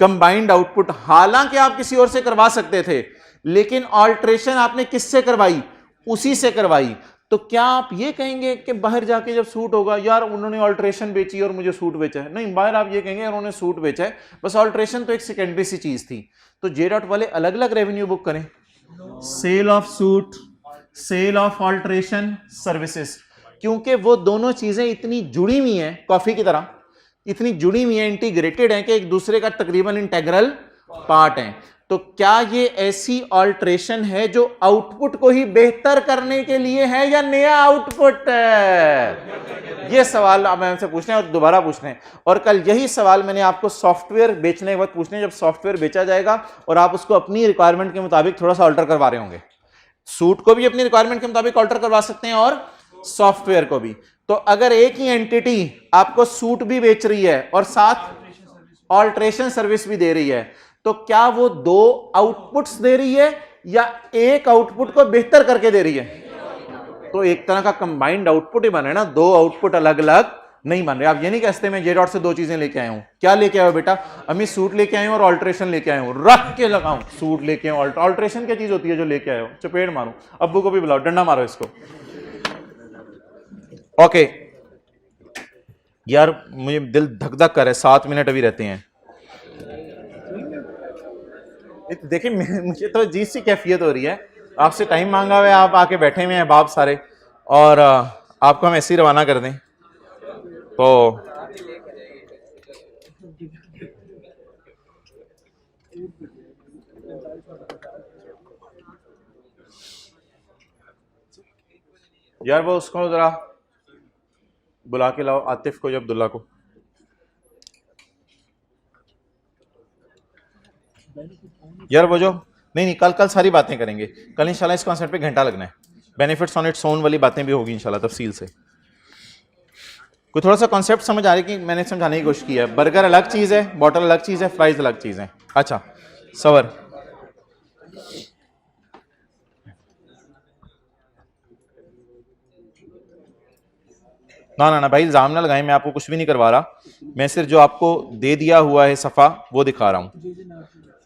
Combined output. हालांकि आप किसी और से करवा सकते थे, लेकिन ऑल्ट्रेशन आपने किससे करवाई? उसी से करवाई। तो क्या आप ये कहेंगे कि बाहर जाके जब सूट होगा, यार उन्होंने ऑल्ट्रेशन बेची और मुझे सूट बेचा है? नहीं, बाहर आप ये कहेंगे यार उन्होंने सूट बेचा है, बस ऑल्ट्रेशन तो एक सेकेंडरी सी चीज थी। तो जे डॉट वाले अलग अलग रेवेन्यू बुक करें, sale of suit, sale of alteration services, क्योंकि वो दोनों चीजें इतनी जुड़ी हुई हैं, कॉफी की तरह इतनी जुड़ी हुई हैं, इंटीग्रेटेड हैं कि एक दूसरे का तकरीबन इंटेग्रल पार्ट हैं। तो क्या ये ऐसी ऑल्ट्रेशन है जो आउटपुट को ही बेहतर करने के लिए है या नया आउटपुट है? ये सवाल आप हमसे पूछने और दोबारा पूछने, और कल यही सवाल मैंने आपको सॉफ्टवेयर बेचने के वक्त पूछने। जब सॉफ्टवेयर बेचा जाएगा और आप उसको अपनी रिक्वायरमेंट के मुताबिक थोड़ा सा ऑल्टर करवा रहे होंगे, सूट को भी अपनी रिक्वायरमेंट के मुताबिक ऑल्टर करवा सकते हैं और सॉफ्टवेयर को भी। तो अगर एक ही एंटिटी आपको सूट भी बेच रही है और साथ ऑल्ट्रेशन सर्विस भी दे रही है, तो क्या वो दो आउटपुट्स दे रही है या एक आउटपुट को बेहतर करके दे रही है? तो एक तरह का कंबाइंड आउटपुट ही बन रहा है ना, दो आउटपुट अलग अलग नहीं बन रहे। आप ये नहीं कहते मैं जे डॉट से दो चीजें लेके आया हूं। क्या लेके आया हो बेटा? अम्मी सूट लेके आए और ऑल्ट्रेशन लेके आए हूं, रख के लगाऊं, सूट लेके आऊं। ऑल्ट्रेशन क्या चीज होती है जो लेके आए हो? चपेट मारो, अब्बू को भी बुलाओ, डंडा मारो इसको। ओके यार मुझे दिल धक धक कर है, 7 मिनट अभी रहते हैं। देखिए मुझे तो अजीब सी कैफियत हो रही है, आपसे टाइम मांगा हुआ है, आप आके बैठे हुए हैं बाप सारे, और आपको हम ऐसे ही रवाना कर दें तो यार वो उसको जरा बुला के लाओ, आतिफ को, अब्दुल्ला को। यार वो जो नहीं कल सारी बातें करेंगे, कल इंशाल्लाह इस कॉन्सेप्ट पे घंटा लगना है। बेनिफिट्स ऑन इट्स ओन वाली बातें भी होगी इंशाल्लाह तफसील से। कोई थोड़ा सा कॉन्सेप्ट समझ आ रही कि मैंने समझाने की कोशिश की है? बर्गर अलग चीज है, बॉटल अलग चीज है, फ्राइज अलग चीज है। अच्छा सवर ना भाई इल्जाम ना लगाएं, मैं आपको कुछ भी नहीं करवा रहा, मैं सिर्फ जो आपको दे दिया हुआ है सफ़ा वो दिखा रहा हूं।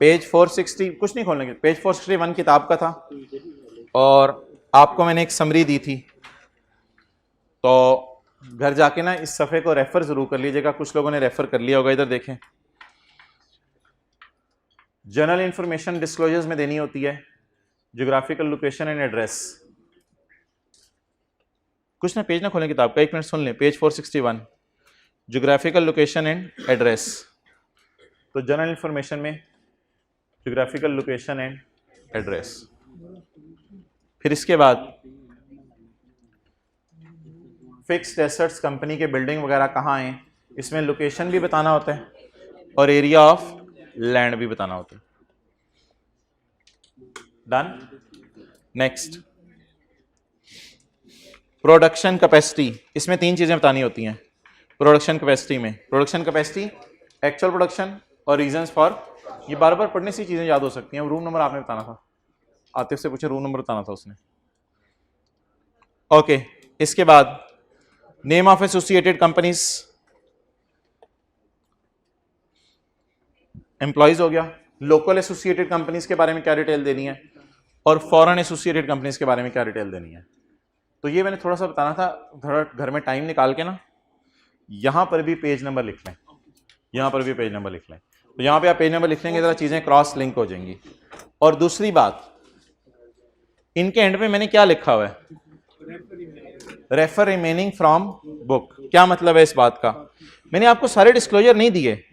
पेज 460 कुछ नहीं खोलने के, पेज 461 किताब का था, और आपको मैंने एक समरी दी थी, तो घर जाके ना इस सफ़े को रेफ़र ज़रूर कर लीजिएगा। कुछ लोगों ने रेफ़र कर लिया होगा, इधर देखें। जनरल इंफॉर्मेशन डिस्क्लोजर्स में देनी होती है ज्योग्राफिकल लोकेशन एंड एड्रेस। कुछ ना पेज ना खोलें किताब का, 1 मिनट सुन लें। Page 461, geographical location and address. तो जनरल इंफॉर्मेशन में ज्योग्राफिकल लोकेशन एंड एड्रेस। फिर इसके बाद फिक्स्ड एसेट्स, कंपनी के बिल्डिंग वगैरह कहाँ हैं, इसमें लोकेशन भी बताना होता है और एरिया ऑफ लैंड भी बताना होता है। डन। Next, production capacity. इसमें 3 चीजें बतानी होती हैं प्रोडक्शन कैपेसिटी में। प्रोडक्शन कैपेसिटी, एक्चुअल प्रोडक्शन और रीजंस फॉर। ये बार बार पढ़ने से चीजें याद हो सकती हैं। रूम नंबर आपने बताना था, आतिफ से पूछे, रूम नंबर बताना था उसने। ओके, इसके बाद name of associated companies, employees हो गया। लोकल एसोसिएटेड कंपनीज के बारे में क्या डिटेल देनी है और फॉरेन एसोसिएटेड कंपनीज के बारे में क्या डिटेल देनी है। तो ये मैंने थोड़ा सा बताना था। घर में टाइम निकाल के ना यहां पर भी पेज नंबर लिख लें, यहां पर भी पेज नंबर लिख लें। तो यहां पे आप पेज नंबर लिख लेंगे, जरा चीजें क्रॉस लिंक हो जाएंगी। और दूसरी बात, इनके एंड में मैंने क्या लिखा हुआ है, रेफर रिमेनिंग फ्रॉम बुक। क्या मतलब है इस बात का? मैंने आपको सारे डिस्क्लोजर नहीं दिए,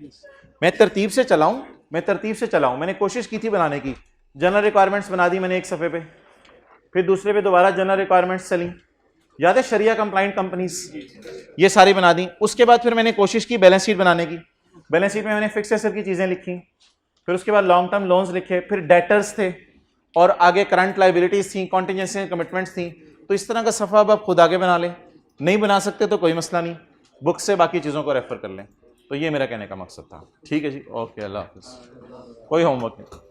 मैं तरतीब से चलाऊं। मैंने कोशिश की थी बनाने की। जनरल रिक्वायरमेंट्स बना दी मैंने एक सफ़े पे, फिर दूसरे पे दोबारा जनरल रिक्वायरमेंट्स चली, याद है, शरिया कंप्लाइंट कंपनीज, ये सारी बना दी। उसके बाद फिर मैंने कोशिश की बैलेंस शीट बनाने की। बैलेंस शीट में मैंने फिक्स एसेट की चीज़ें लिखी, फिर उसके बाद लॉन्ग टर्म लोन्स लिखे, फिर डेटर्स थे और आगे करंट लाइबिलिटीज थी, कॉन्टिजेंसी कमिटमेंट्स थी। तो इस तरह का सफ़ा अब आप खुद आगे बना लें, नहीं बना सकते तो कोई मसला नहीं, बुक से बाकी चीज़ों को रेफर कर लें। तो ये मेरा कहने का मकसद था। ठीक है जी, ओके, अल्लाह हाफिज़। कोई होमवर्क नहीं।